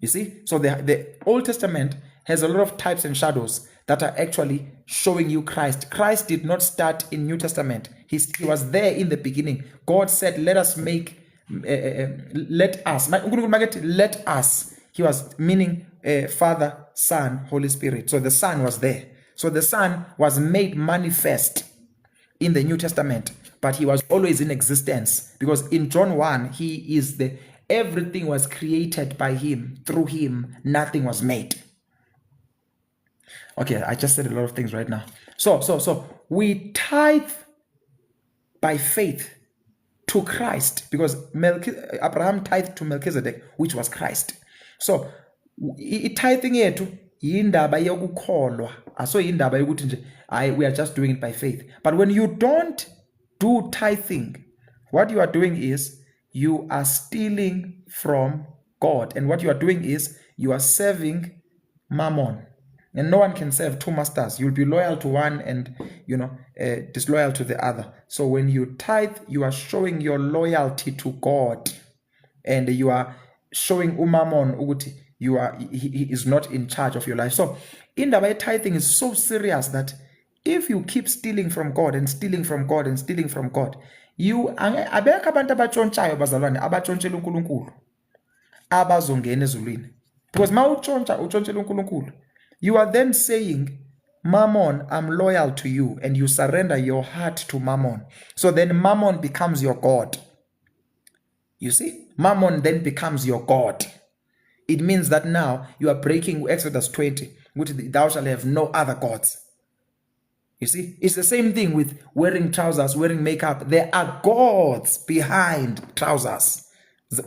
You see, so the Old Testament has a lot of types and shadows that are actually showing you Christ. Christ did not start in New Testament. He was there in the beginning. God said, let us make. Let us. He was meaning Father, Son, Holy Spirit. So the Son was there. So the Son was made manifest in the New Testament, but he was always in existence, because in John 1, he is everything was created by him, through him, nothing was made. Okay, I just said a lot of things right now. So we tithe by faith to Christ, because Abraham tithed to Melchizedek, which was Christ. So tithing yethu yindaba yokukholwa, aso yindaba yokuthi nje we are just doing it by faith. But when you don't do tithing, what you are doing is you are stealing from God, and what you are doing is you are serving mammon. And no one can serve two masters. You'll be loyal to one and disloyal to the other. So when you tithe, you are showing your loyalty to God, and you are showing umammon ukuthi he is not in charge of your life. So indaba tithing is so serious that if you keep stealing from God and stealing from God and stealing from God, abekho abantu abatshontshayo bazalwane abatshontshela uNkulunkulu abazongena ezulwini. Because ma utshontshela uNkulunkulu, you are then saying, Mammon, I'm loyal to you, and you surrender your heart to Mammon. So then Mammon becomes your God. You see? Mammon then becomes your God. It means that now you are breaking Exodus 20, which thou shalt have no other gods. You see? It's the same thing with wearing trousers, wearing makeup. There are gods behind trousers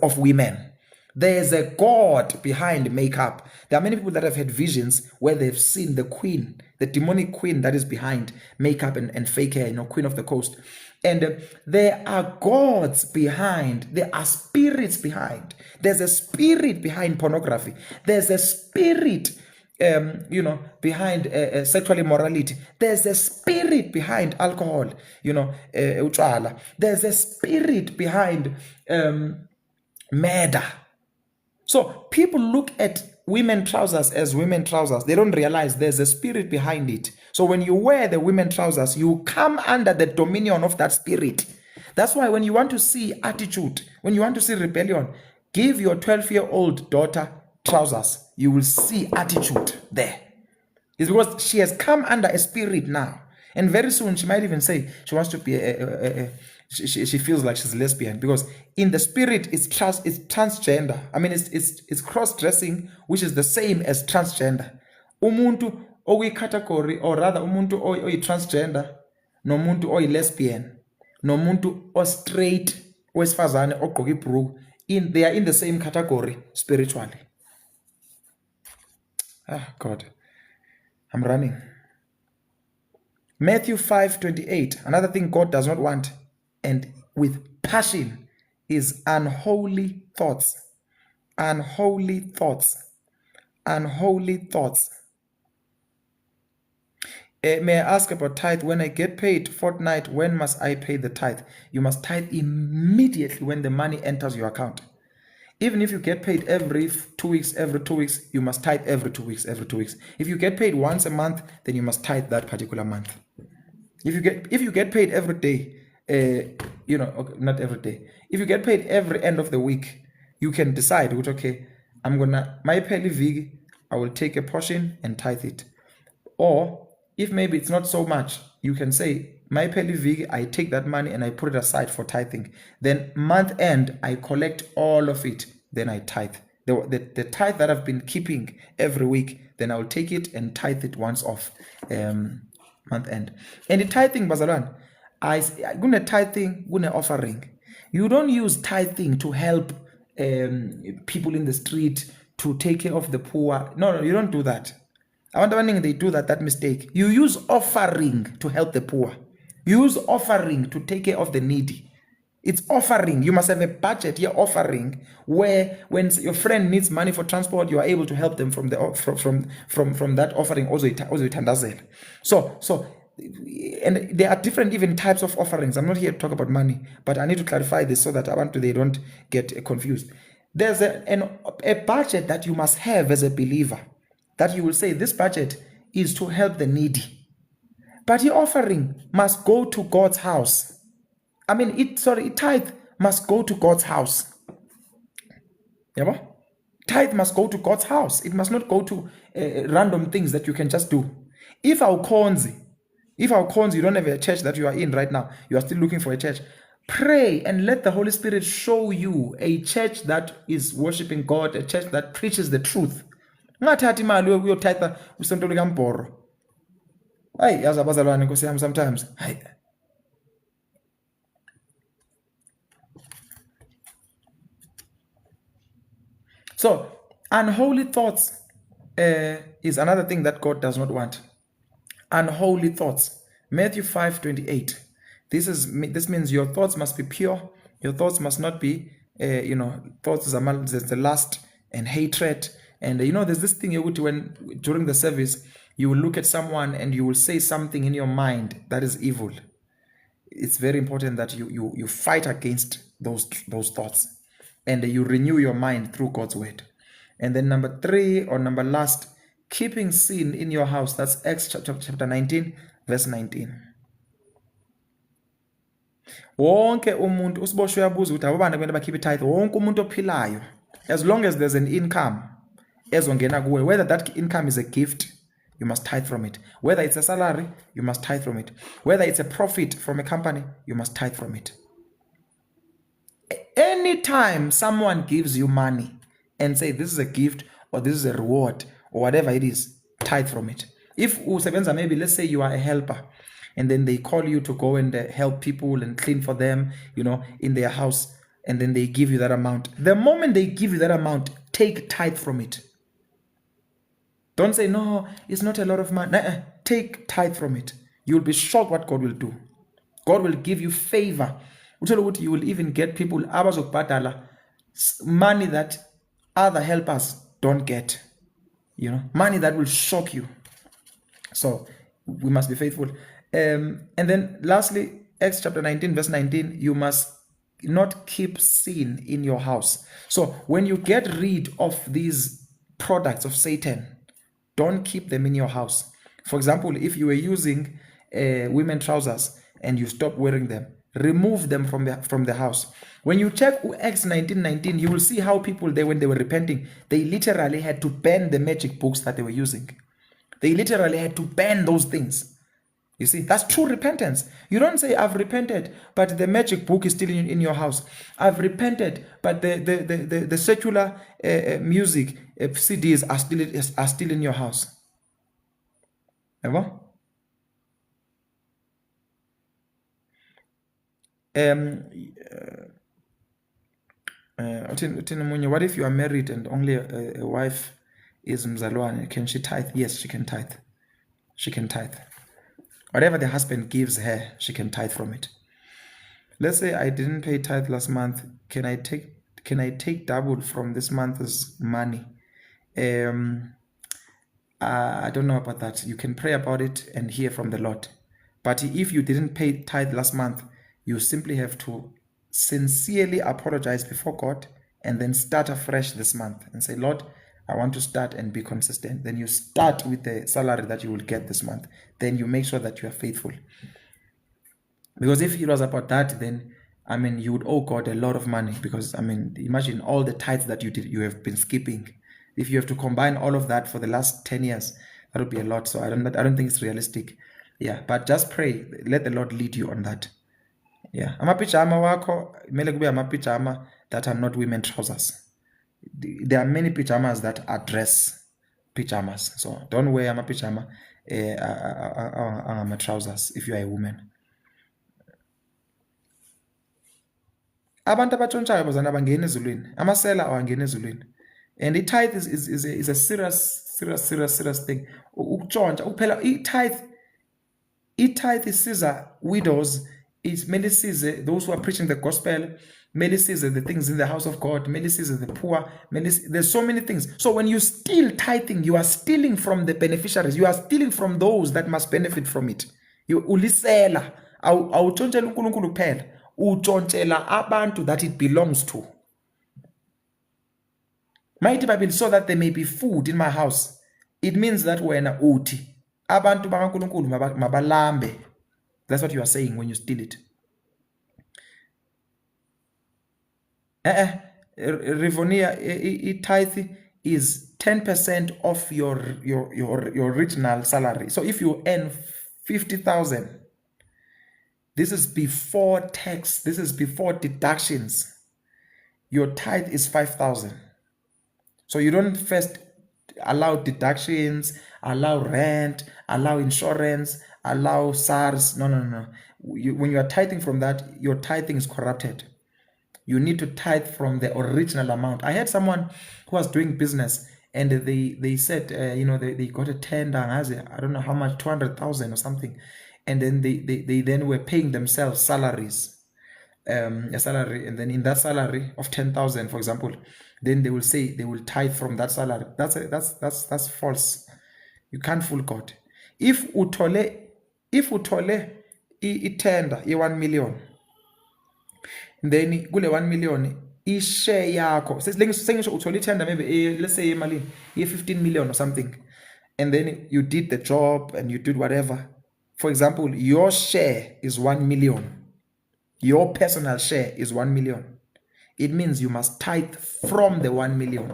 of women. There's a God behind makeup. There are many people that have had visions where they've seen the queen, the demonic queen that is behind makeup and fake hair, queen of the coast. And there are gods behind. There are spirits behind. There's a spirit behind pornography. There's a spirit, behind sexual immorality. There's a spirit behind alcohol, utshwala. There's a spirit behind murder. So people look at women trousers as women trousers. They don't realize there's a spirit behind it. So when you wear the women trousers, you come under the dominion of that spirit. That's why when you want to see attitude, when you want to see rebellion, give your 12-year-old daughter trousers. You will see attitude there. It's because she has come under a spirit now. And very soon she might even say she wants to be she feels like she's lesbian, because in the spirit it's transgender. I mean, it's cross-dressing, which is the same as transgender. Umuntu oyi category, or rather umuntu oyi transgender, nomuntu oyi lesbian, nomuntu o straight, wesifazane ogqoka ibhruku, they are in the same category spiritually. God, I'm running. Matthew 5:28. Another thing God does not want, and with passion, is unholy thoughts. Unholy thoughts. Unholy thoughts. May I ask about tithe? When I get paid fortnight, when must I pay the tithe? You must tithe immediately when the money enters your account. Even if you get paid every 2 weeks, you must tithe every 2 weeks, If you get paid once a month, then you must tithe that particular month. If you get paid every day, not every day. If you get paid every end of the week, you can decide, okay, my pay vig, I will take a portion and tithe it. Or if maybe it's not so much, you can say, my pay vig, I take that money and I put it aside for tithing. Then month end, I collect all of it, then I tithe. The tithe that I've been keeping every week, then I will take it and tithe it once off month end. And the tithing, bazalwane, gune tithing, gune offering. You don't use tithing to help people in the street, to take care of the poor. No, you don't do that. I wonder they do that mistake. You use offering to help the poor. You use offering to take care of the needy. It's offering. You must have a budget, your offering, where when your friend needs money for transport, you are able to help them from that offering. Also itandazela. So and there are different even types of offerings. I'm not here to talk about money, but I need to clarify this so that they don't get confused. There's a budget that you must have as a believer, that you will say this budget is to help the needy. But your offering must go to God's house. I mean, tithe must go to God's house. Yeah, tithe must go to God's house. It must not go to random things that you can just do. If our konzi, If our cons, you don't have a church that you are in right now, you are still looking for a church. Pray and let the Holy Spirit show you a church that is worshiping God, a church that preaches the truth. Ungathathi imali uyothatha usonto likambhoro. Hayi yazi abazalwane Nkosi yami sometimes. Hayi. So, unholy thoughts is another thing that God does not want. Unholy thoughts. Matthew 5:28. This means your thoughts must be pure. Your thoughts must not be, thoughts there's the lust and hatred. And there's this thing when during the service you will look at someone and you will say something in your mind that is evil. It's very important that you fight against those thoughts, and you renew your mind through God's word. And then number 3 or number last, keeping sin in your house. That's Acts chapter 19 verse 19. Wonke umuntu usiboshwe yabuza ukuthi abobani kumele bakhiphe tithe. Wonke umuntu ophilayo, as long as there's an income ezongena kuwe, whether that income is a gift, you must tithe from it. Whether it's a salary, you must tithe from it. Whether it's a profit from a company, you must tithe from it. Anytime someone gives you money and say this is a gift or this is a reward or whatever it is, tithe from it. If usebenza, maybe let's say you are a helper and then they call you to go and help people and clean for them, in their house, and then they give you that amount. The moment they give you that amount, take tithe from it. Don't say, no, it's not a lot of money. Take tithe from it. You'll be shocked what God will do. God will give you favor. You will even get people money that other helpers don't get. Money that will shock you. So we must be faithful. And then lastly, Acts chapter 19 verse 19, you must not keep sin in your house. So when you get rid of these products of Satan, don't keep them in your house. For example, if you were using women trousers and you stop wearing them, remove them from the house. When you check Acts 19:19, you will see how people, when they were repenting, they literally had to ban the magic books that they were using. They literally had to ban those things. You see, that's true repentance. You don't say, I've repented, but the magic book is still in your house. I've repented, but the secular music CDs are still in your house. Ever? What if you are married and only a wife is mzalwane? Can she tithe? Yes, she can tithe. She can tithe. Whatever the husband gives her, she can tithe from it. Let's say I didn't pay tithe last month. Can I take double from this month's money? I don't know about that. You can pray about it and hear from the Lord. But if you didn't pay tithe last month, you simply have to sincerely apologize before God and then start afresh this month and say, Lord, I want to start and be consistent. Then you start with the salary that you will get this month. Then you make sure that you are faithful. Because if it was about that, then you would owe God a lot of money. Because imagine all the tithes that you have been skipping. If you have to combine all of that for the last 10 years, that would be a lot. So I don't think it's realistic. Yeah, but just pray. Let the Lord lead you on that. Yeah, amapijama wako mele kube amapijama that are not women trousers. There are many pajamas that are dress pajamas. So don't wear amapijama trousers if you are a woman. Abantu abatshontshayo bazana bangena ezulwini. Amasela awangena ezulwini. And the tithe is a serious thing. Ukutshontsha uphela i-tithe isiza widows. It mainly sees those who are preaching the gospel, mainly sees the things in the house of God, mainly sees the poor, there's so many things. So when you steal tithing, you are stealing from the beneficiaries. You are stealing from those that must benefit from it. You ulisela, awutshontshela uNkulunkulu kuphela, utshontshela abantu that it belongs to. Mighty Bible, so that there may be food in my house. It means that wena uthi abantu bakaNkulunkulu mabalambe. That's what you are saying when you steal it. Rivonia, tithe is 10% of your original salary. So if you earn 50,000. This is before tax. This is before deductions. Your tithe is 5,000. So you don't first allow deductions, allow rent, allow insurance, allow SARS. No. When you are tithing from that, your tithing is corrupted. You need to tithe from the original amount. I had someone who was doing business, and they said, they got a tender, I don't know how much, 200,000 or something, and then they then were paying themselves salaries, a salary, and then in that salary of 10,000, for example, then they will say they will tithe from that salary. That's false. You can't fool God. If utole tender 1 million, then kule 1 million ishare yakho sengisho uthola itender maybe let's say imali 15 million or something, and then you did the job and you did whatever. For example, your share is 1 million. Your personal share is 1 million. It means you must tithe from the 1 million.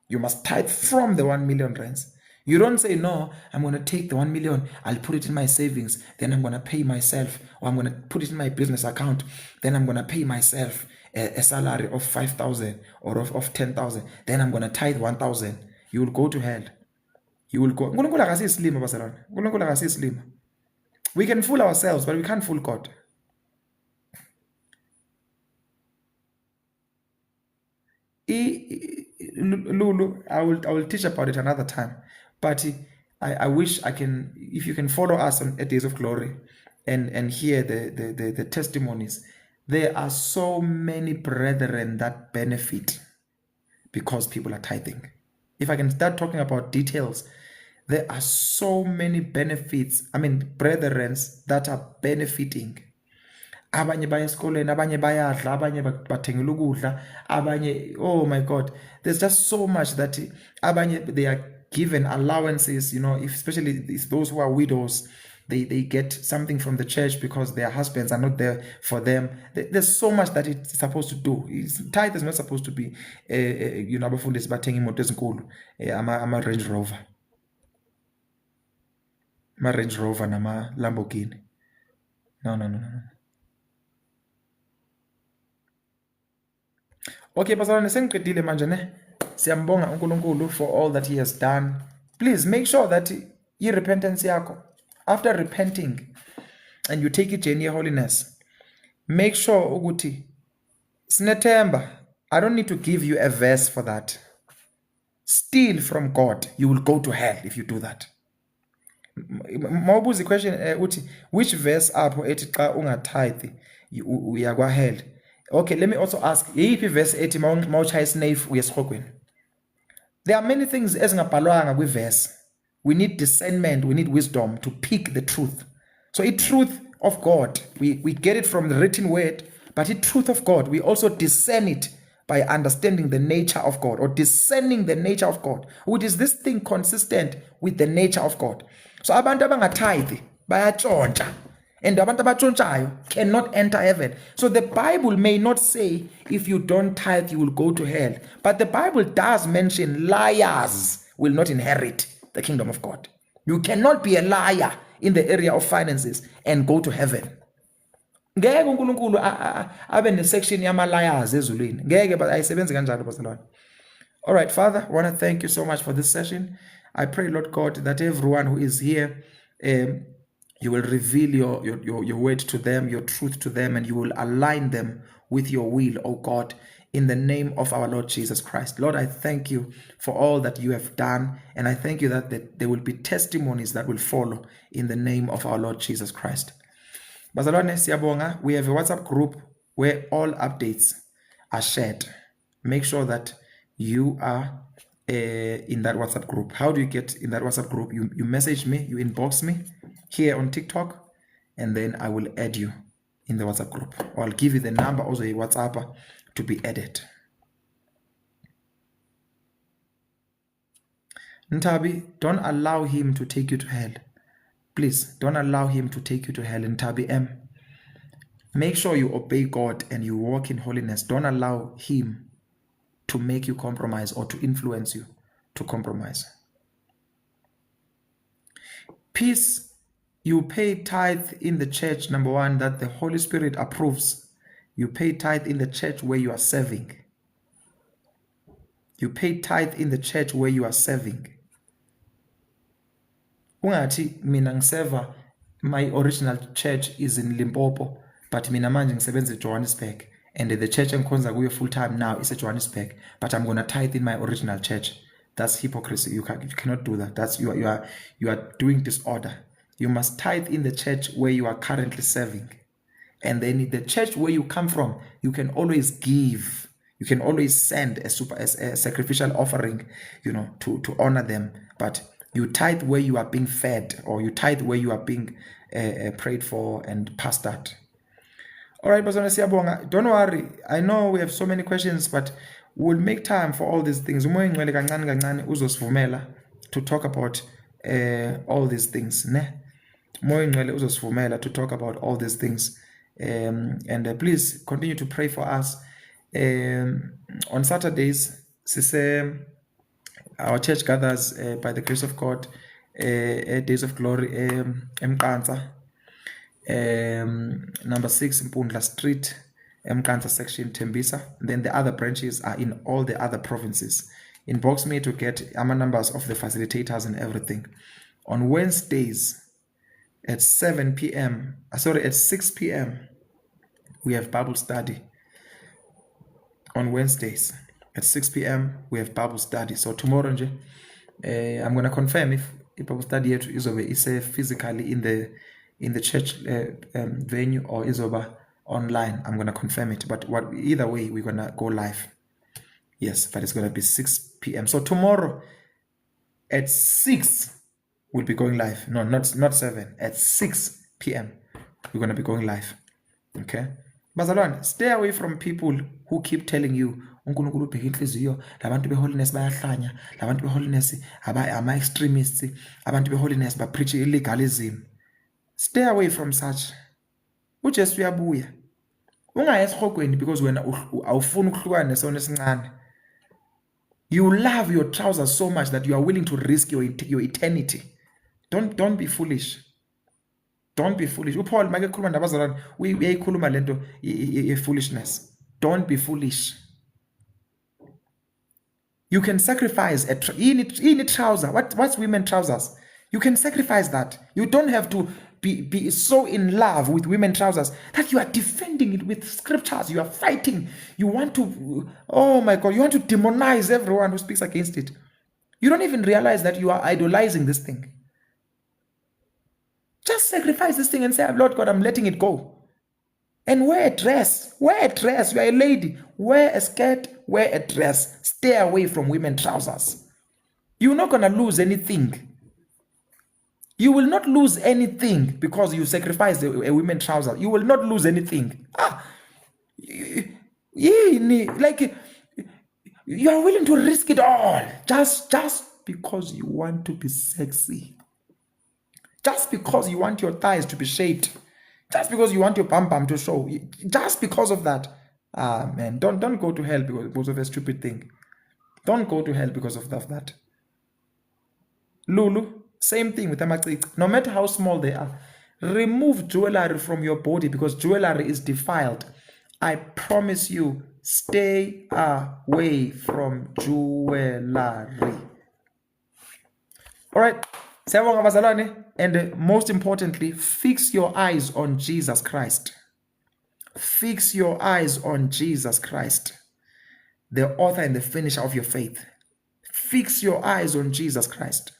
You must tithe from the 1 million rands. You don't say, no, I'm going to take the 1 million, I'll put it in my savings, then I'm going to pay myself, or I'm going to put it in my business account, then I'm going to pay myself a salary of 5,000 or of 10,000, then I'm going to tithe 1,000. You will go to hell. You will go. We can fool ourselves, but we can't fool God. Lulu, I will teach about it another time. But I wish I can, if you can follow us on Days of Glory and hear the testimonies. There are so many brethren that benefit because people are tithing. If I can start talking about details, there are so many benefits. Brethren that are benefiting. Abanye baya esikoleni, abanye bayadla, abanye bathengela ukudla, abanye, oh my God, there's just so much that abanye, they are given allowances, especially those who are widows, they get something from the church because their husbands are not there for them. There's so much that it's supposed to do. Tithe is not supposed to be abafundisi bathenga imoto ezinkulu, ama Range Rover, Range Rover nama Lamborghini. No. Okay, bazalwane, sengiqedile manje ne. Siyambonga uNkulunkulu for all that he has done. Please make sure that repentance yakho, after repenting and you take a journey of holiness, make sure ukuthi sinethemba. I don't need to give you a verse for that. Steal from God, you will go to hell if you do that. Mawubuza question uthi which verse apho ethi xa ungatithe uya kwa hell. Okay, let me also ask, yiphi verse ethi mawuchaya isnave uya esirhogweni? There are many things ezingabhalwanga kwi-verse. We need discernment, we need wisdom to pick the truth. So the truth of God, we get it from the written word, but the truth of God, we also discern it by understanding the nature of God, or discerning the nature of God. Which is this thing consistent with the nature of God? So abantu abangatithe bayatshontsha, and abantu abatshontshayo cannot enter heaven. So the Bible may not say if you don't tithe you will go to hell, but the Bible does mention liars will not inherit the kingdom of God. You cannot be a liar in the area of finances and go to heaven. Ngeke uNkulunkulu abe ne-section yama-liars ezulwini. Ngeke ayisebenzi kanjalo bazalwane. All right, Father, I want to thank you so much for this session. I pray, Lord God, that everyone who is here, you will reveal your word to them, your truth to them, and you will align them with your will, oh God, in the name of our Lord Jesus Christ. Lord, I thank you for all that you have done, and I thank you that there will be testimonies that will follow in the name of our Lord Jesus Christ. Bazalwane, siyabonga. We have a WhatsApp group where all updates are shared. Make sure that you are in that WhatsApp group. How do you get in that WhatsApp group? You message me, you inbox me here on TikTok, and then I will add you in the WhatsApp group. Or I'll give you the number, also a WhatsApp, to be added. Ntabi, don't allow him to take you to hell. Please, don't allow him to take you to hell. Ntabi M. Make sure you obey God and you walk in holiness. Don't allow him to make you compromise or to influence you to compromise. Peace, you pay tithe in the church, number one, that the Holy Spirit approves. You pay tithe in the church where you are serving. You pay tithe in the church where you are serving. Ungathi mina ngiseva, my original church is in Limpopo, but mina manje ngisebenza eJohannesburg, and the church engikhonza kuyo full time now is eJohannesburg, but I'm going to tithe in my original church. That's hypocrisy. You cannot do that. That's you are doing disorder. You must tithe in the church where you are currently serving. And then in the church where you come from, you can always give. You can always send a sacrificial offering, to honor them. But you tithe where you are being fed, or you tithe where you are being prayed for and pastored. All right, Bazwana siyabonga. Don't worry. I know we have so many questions, but we'll make time for all these things. Umoya ngcwele kancane kancane uzosivumela to talk about all these things, ne? Umoya ngcwele uzosivumela to talk about all these things. And please continue to pray for us. On Saturdays, our church gathers by the grace of God, Days of Glory, Mkanza, number 6 Mpundla Street, Mkanza section, Tembisa. Then the other branches are in all the other provinces. Inbox me to get numbers of the facilitators and everything. On Wednesdays at 7 p.m., at 6 p.m., we have Bible study. On Wednesdays at 6 p.m. we have Bible study. So tomorrow I'm going to confirm if Bible study is physically in the church venue or is over online. I'm going to confirm it. But either way, we're going to go live. Yes, but it's going to be 6 p.m. So tomorrow at 6 we'll be going live. No, not 7. At 6 p.m. we're going to be going live. Okay? Bazalwane, stay away from people who keep telling you uNkulunkulu ubheka inhliziyo, labantu beholiness bayahlanya, labantu beholiness ama extremists, abantu beholiness ba preach illegalism. Stay away from such. uJesu uyabuya. Ungayesi hogweni because wena awufuni ukuhlukana nesona esincane. You love your trousers so much that you are willing to risk your eternity. Don't be foolish. Don't be foolish. UPaul make ekhuluma nabazalwane uyayikhuluma lento foolishness. Don't be foolish. You can sacrifice a trouser. What's women trousers? You can sacrifice that. You don't have to be so in love with women trousers that you are defending it with scriptures. You are fighting. You want to, oh my God, you want to demonize everyone who speaks against it. You don't even realize that you are idolizing this thing. Just sacrifice this thing and say, Lord God, I'm letting it go. And wear a dress. Wear a dress. You are a lady. Wear a skirt. Wear a dress. Stay away from women trousers. You're not going to lose anything. You will not lose anything because you sacrifice a women trouser. You will not lose anything. Like you are willing to risk it all just because you want to be sexy. Just because you want your thighs to be shaped. Just because you want your bum to show. Just because of that. Man, don't go to hell because of a stupid thing. Don't go to hell because of that. Lulu, same thing with amacici. No matter how small they are, remove jewelry from your body because jewelry is defiled. I promise you, stay away from jewelry. All right. And most importantly, fix your eyes on Jesus Christ. Fix your eyes on Jesus Christ, the author and the finisher of your faith. Fix your eyes on Jesus Christ.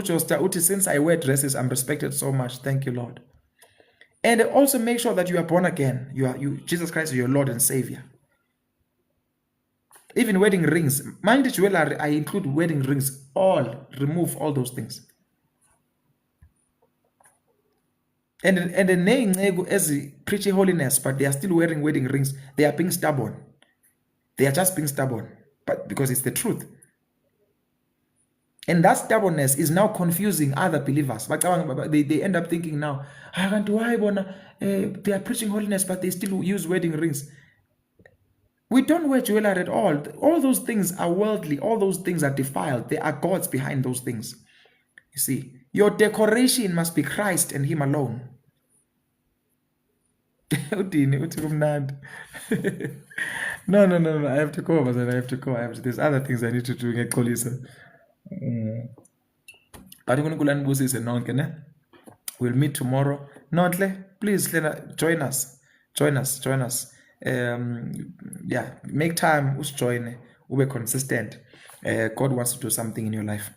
Since I wear dresses, I'm respected so much. Thank you, Lord. And also make sure that you are born again. Jesus Christ is your Lord and Savior. Even wedding rings. Mind the jewelry, I include wedding rings. Remove all those things. And the name as preaching holiness, but they are still wearing wedding rings. They are being stubborn. They are just being stubborn. But because it's the truth. And that stubbornness is now confusing other believers. They end up thinking now, they are preaching holiness, but they still use wedding rings. We don't wear jewelry at all. All those things are worldly. All those things are defiled. There are gods behind those things. You see, your decoration must be Christ and Him alone. No. I have to go, but I have to go. There's other things I need to do. We'll meet tomorrow. Nontle, please join us. Join us. Make time. Join. We'll be consistent. God wants to do something in your life.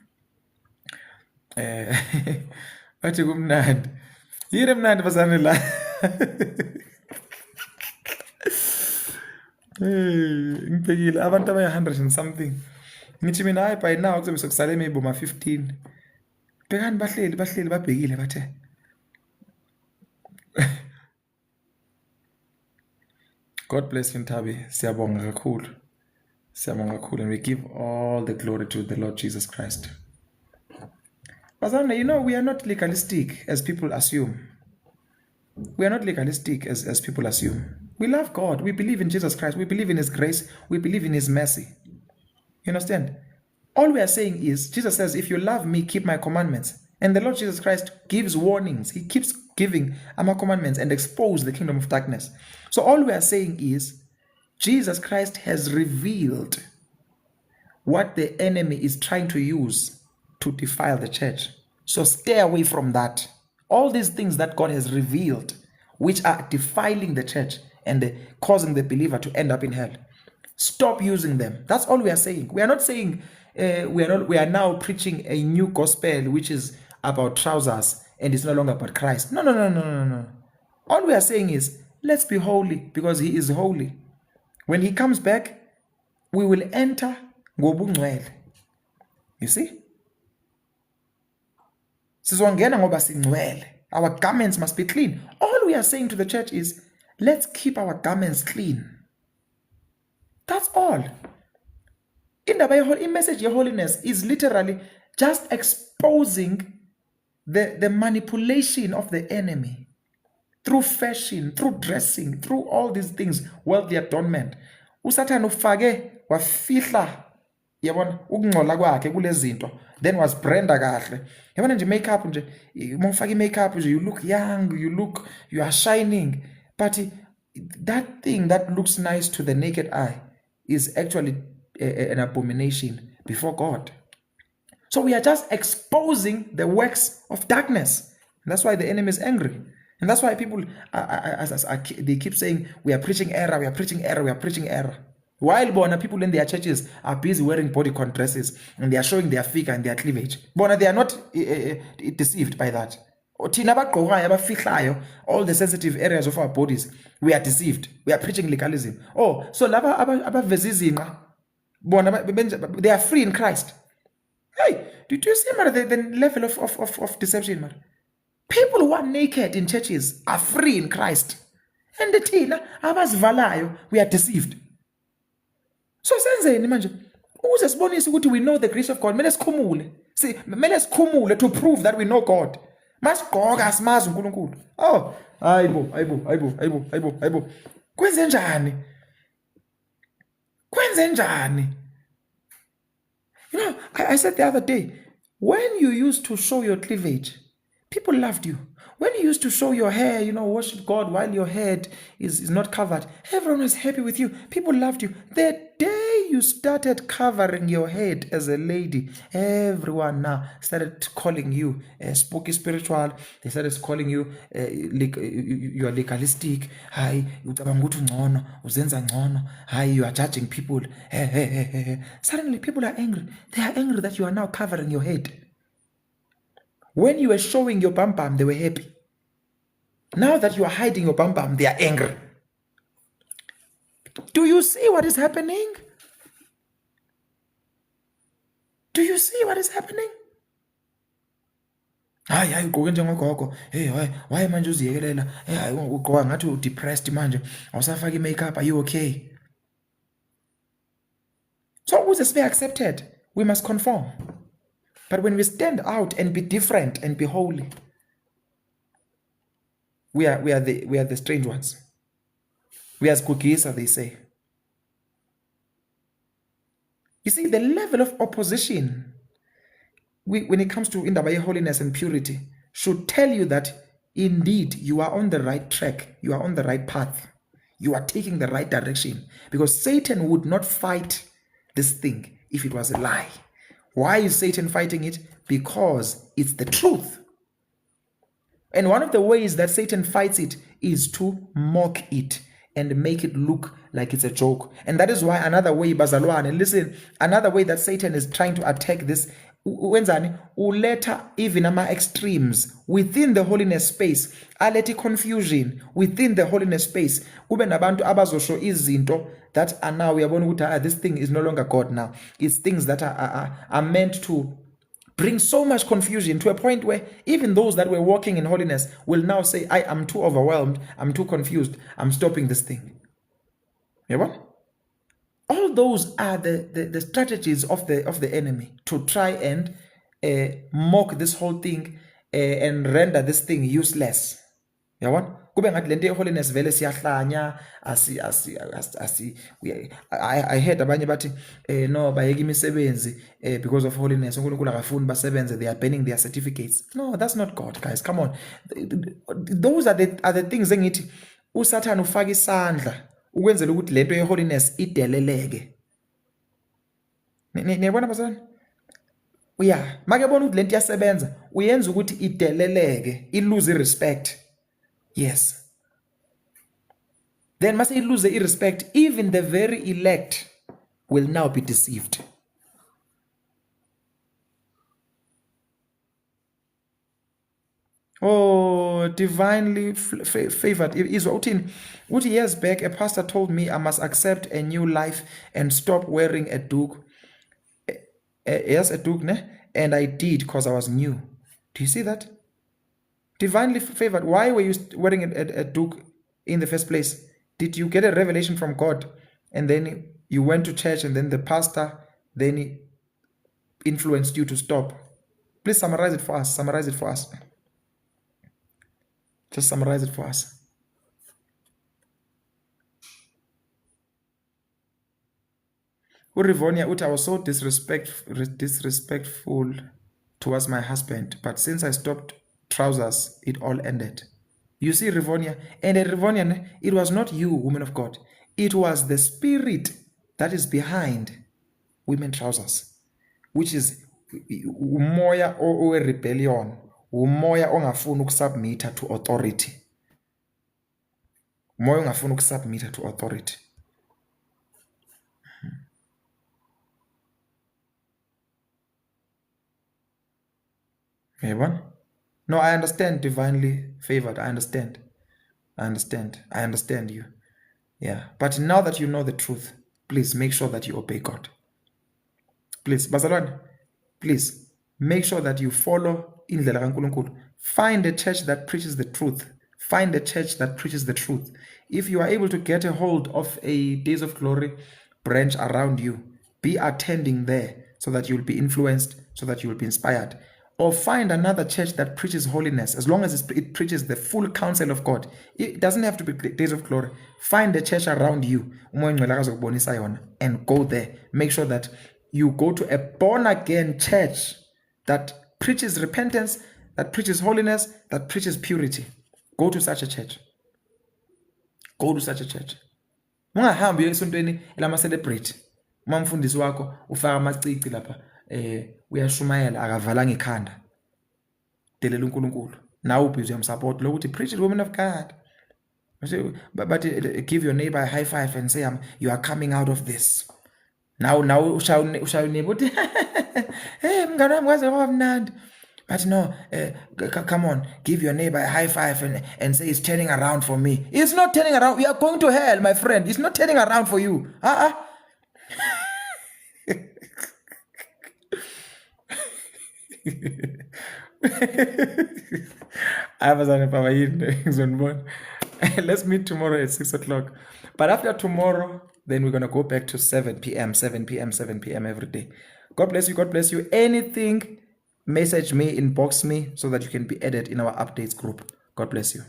Bathi kumnandi. Yini mnandi bazane la. Ngibhekile abantu abayi-100 and something. Ngithi mina hayi by now kuzobe sekusale maybe ma 15. Bhekani bahleli babhekile bathe. God bless you Ntabi. Siyabonga kakhulu. And we give all the glory to the Lord Jesus Christ. Bazana, we are not legalistic as people assume. We are not legalistic as people assume. We love God. We believe in Jesus Christ. We believe in His grace. We believe in His mercy. You understand? All we are saying is, Jesus says, if you love me, keep my commandments. And the Lord Jesus Christ gives warnings. He keeps giving our commandments and expose the kingdom of darkness. So all we are saying is, Jesus Christ has revealed what the enemy is trying to use to defile the church. So stay away from that. All these things that God has revealed, which are defiling the church and causing the believer to end up in hell. Stop using them. That's all we are saying. We are not saying we are now preaching a new gospel which is about trousers and it's no longer about Christ. No. All we are saying is let's be holy because He is holy. When He comes back, we will enter ngobungcwele. You see? Our garments must be clean. All we are saying to the church is, let's keep our garments clean. That's all. In the message of holiness is literally just exposing the manipulation of the enemy through fashion, through dressing, through all these things, worldly adornment. Usatan ufake wafihla yabona ukungcola kwakhe kulezinto then was brenda kahle yabona nje makeup nje mawufaka makeup nje you look young, you are shining, but that thing that looks nice to the naked eye is actually an abomination before God. So we are just exposing the works of darkness. And that's why the enemy is angry. And that's why people they keep saying we are preaching error. While bona people in their churches are busy wearing bodycon dresses and they are showing their figure and their cleavage. Bona they are not deceived by that. All the sensitive areas of our bodies, we are deceived. We are preaching legalism. Oh, so they are free in Christ. Hey, did you see the level of deception, man? People who are naked in churches are free in Christ. And the thina abazivalayo, we are deceived. So senzeni manje ukuze sibonise ukuthi we know the grace of God. Mele sikhumule to prove that we know God. Masigqoka simazi uNkulunkulu. Oh, hayibo. Kwenze njani? You know, I said the other day, when you used to show your cleavage, people loved you. When you used to show your hair, worship God while your head is not covered, everyone was happy with you. People loved you. The day you started covering your head as a lady, everyone now started calling you spooky spiritual. They started calling you you are legalistic. Hi, you are judging people. Suddenly people are angry. They are angry that you are now covering your head. When you were showing your bum, they were happy. Now that you are hiding your bum, they are angry. Do you see what is happening? Do you see what is happening? Hayi ugqoke njengogogo. Hey, why manje uziyekelela? Hey, ugqoka ngathi depressed manje. Awusafaki makeup, are you okay? So ukuze sibe accepted, we must conform. But when we stand out and be different and be holy, we are the strange ones. We are Skugisa, they say. You see, the level of opposition when it comes to indaba holiness and purity should tell you that indeed you are on the right track, you are on the right path, you are taking the right direction, because Satan would not fight this thing if it was a lie. Why is Satan fighting it? Because it's the truth. And one of the ways that Satan fights it is to mock it and make it look like it's a joke. And that is why another way, bazalwane, listen, another way that Satan is trying to attack this, wenzani, uleta even ama extremes within the holiness space, aleti confusion within the holiness space. Kube nabantu abazosho izinto that are now, uyabona ukuthi this thing is no longer God now. It's things that are meant to bring so much confusion to a point where even those that were walking in holiness will now say, I am too overwhelmed, I'm too confused, I'm stopping this thing. Yeah, all those are the strategies of the enemy to try and mock this whole thing and render this thing useless. Yeah, kube ngathi lento holiness vele siyahlanya I heard abanye bathi no bayeka imisebenzi because of holiness uNkulunkulu akafuni basebenze, they are burning their certificates. No, that's not God, guys, come on. Those are the things engithi uSathane ufaka isandla ukwenzela ukuthi lento yeholiness ideleleke. Niyabona bazalwane? Yeah, makebona ukuthi lento iyasebenza uyenza ukuthi ideleleke, ilose respect. Yes. Then must it lose the respect, even the very elect will now be deceived. Oh, divinely favored. Uti years back, a pastor told me I must accept a new life and stop wearing a duke. Yes, a duke, ne? And I did because I was new. Do you see that? Divinely favored. Why were you wearing a duke in the first place? Did you get a revelation from God and then you went to church and then the pastor then influenced you to stop? Please summarize it for us. Summarize it for us. Just summarize it for us. Urivonia Uta was so disrespectful towards my husband, but since I stopped trousers, it all ended. You see, Rivonia, and Rivonia, it was not you, woman of God. It was the spirit that is behind women trousers, which is umoya or rebellion, umoya ongafuni ukusubmit to authority. Umoya ongafuni ukusubmit to authority. Everyone? No, I understand, divinely favored. I understand you. Yeah. But now that you know the truth, please make sure that you obey God. Please, bazalwane, please make sure that you follow indlela kaNkulunkulu. Find a church that preaches the truth. Find a church that preaches the truth. If you are able to get a hold of a Days of Glory branch around you, be attending there so that you will be influenced, so that you will be inspired. Or find another church that preaches holiness, as long as it preaches the full counsel of God. It doesn't have to be Days of Glory. Find a church around you and go there. Make sure that you go to a born-again church that preaches repentance, that preaches holiness, that preaches purity. Go to such a church. Go to such a church. Ungahambi uye esontweni elama-celebrate. Uma umfundisi wakho ufaka amacici lapha uyashumayela akavalanga ikhanda delela uNkulunkulu nawe ubhizi uyamsupport lokuthi preach the woman of God, but give your neighbor a high five and say you are coming out of this. Now ushaya neighbor uthi hey mngane wami kwaze kwaba mnandi, but no, come on, give your neighbor a high five and say it's turning around for me. It's not turning around. You are going to hell, my friend. It's not turning around for you. Let's meet tomorrow at 6 o'clock. But after tomorrow, then we're going to go back to 7 p.m. every day. God bless you. God bless you. Anything, message me, inbox me so that you can be added in our updates group. God bless you.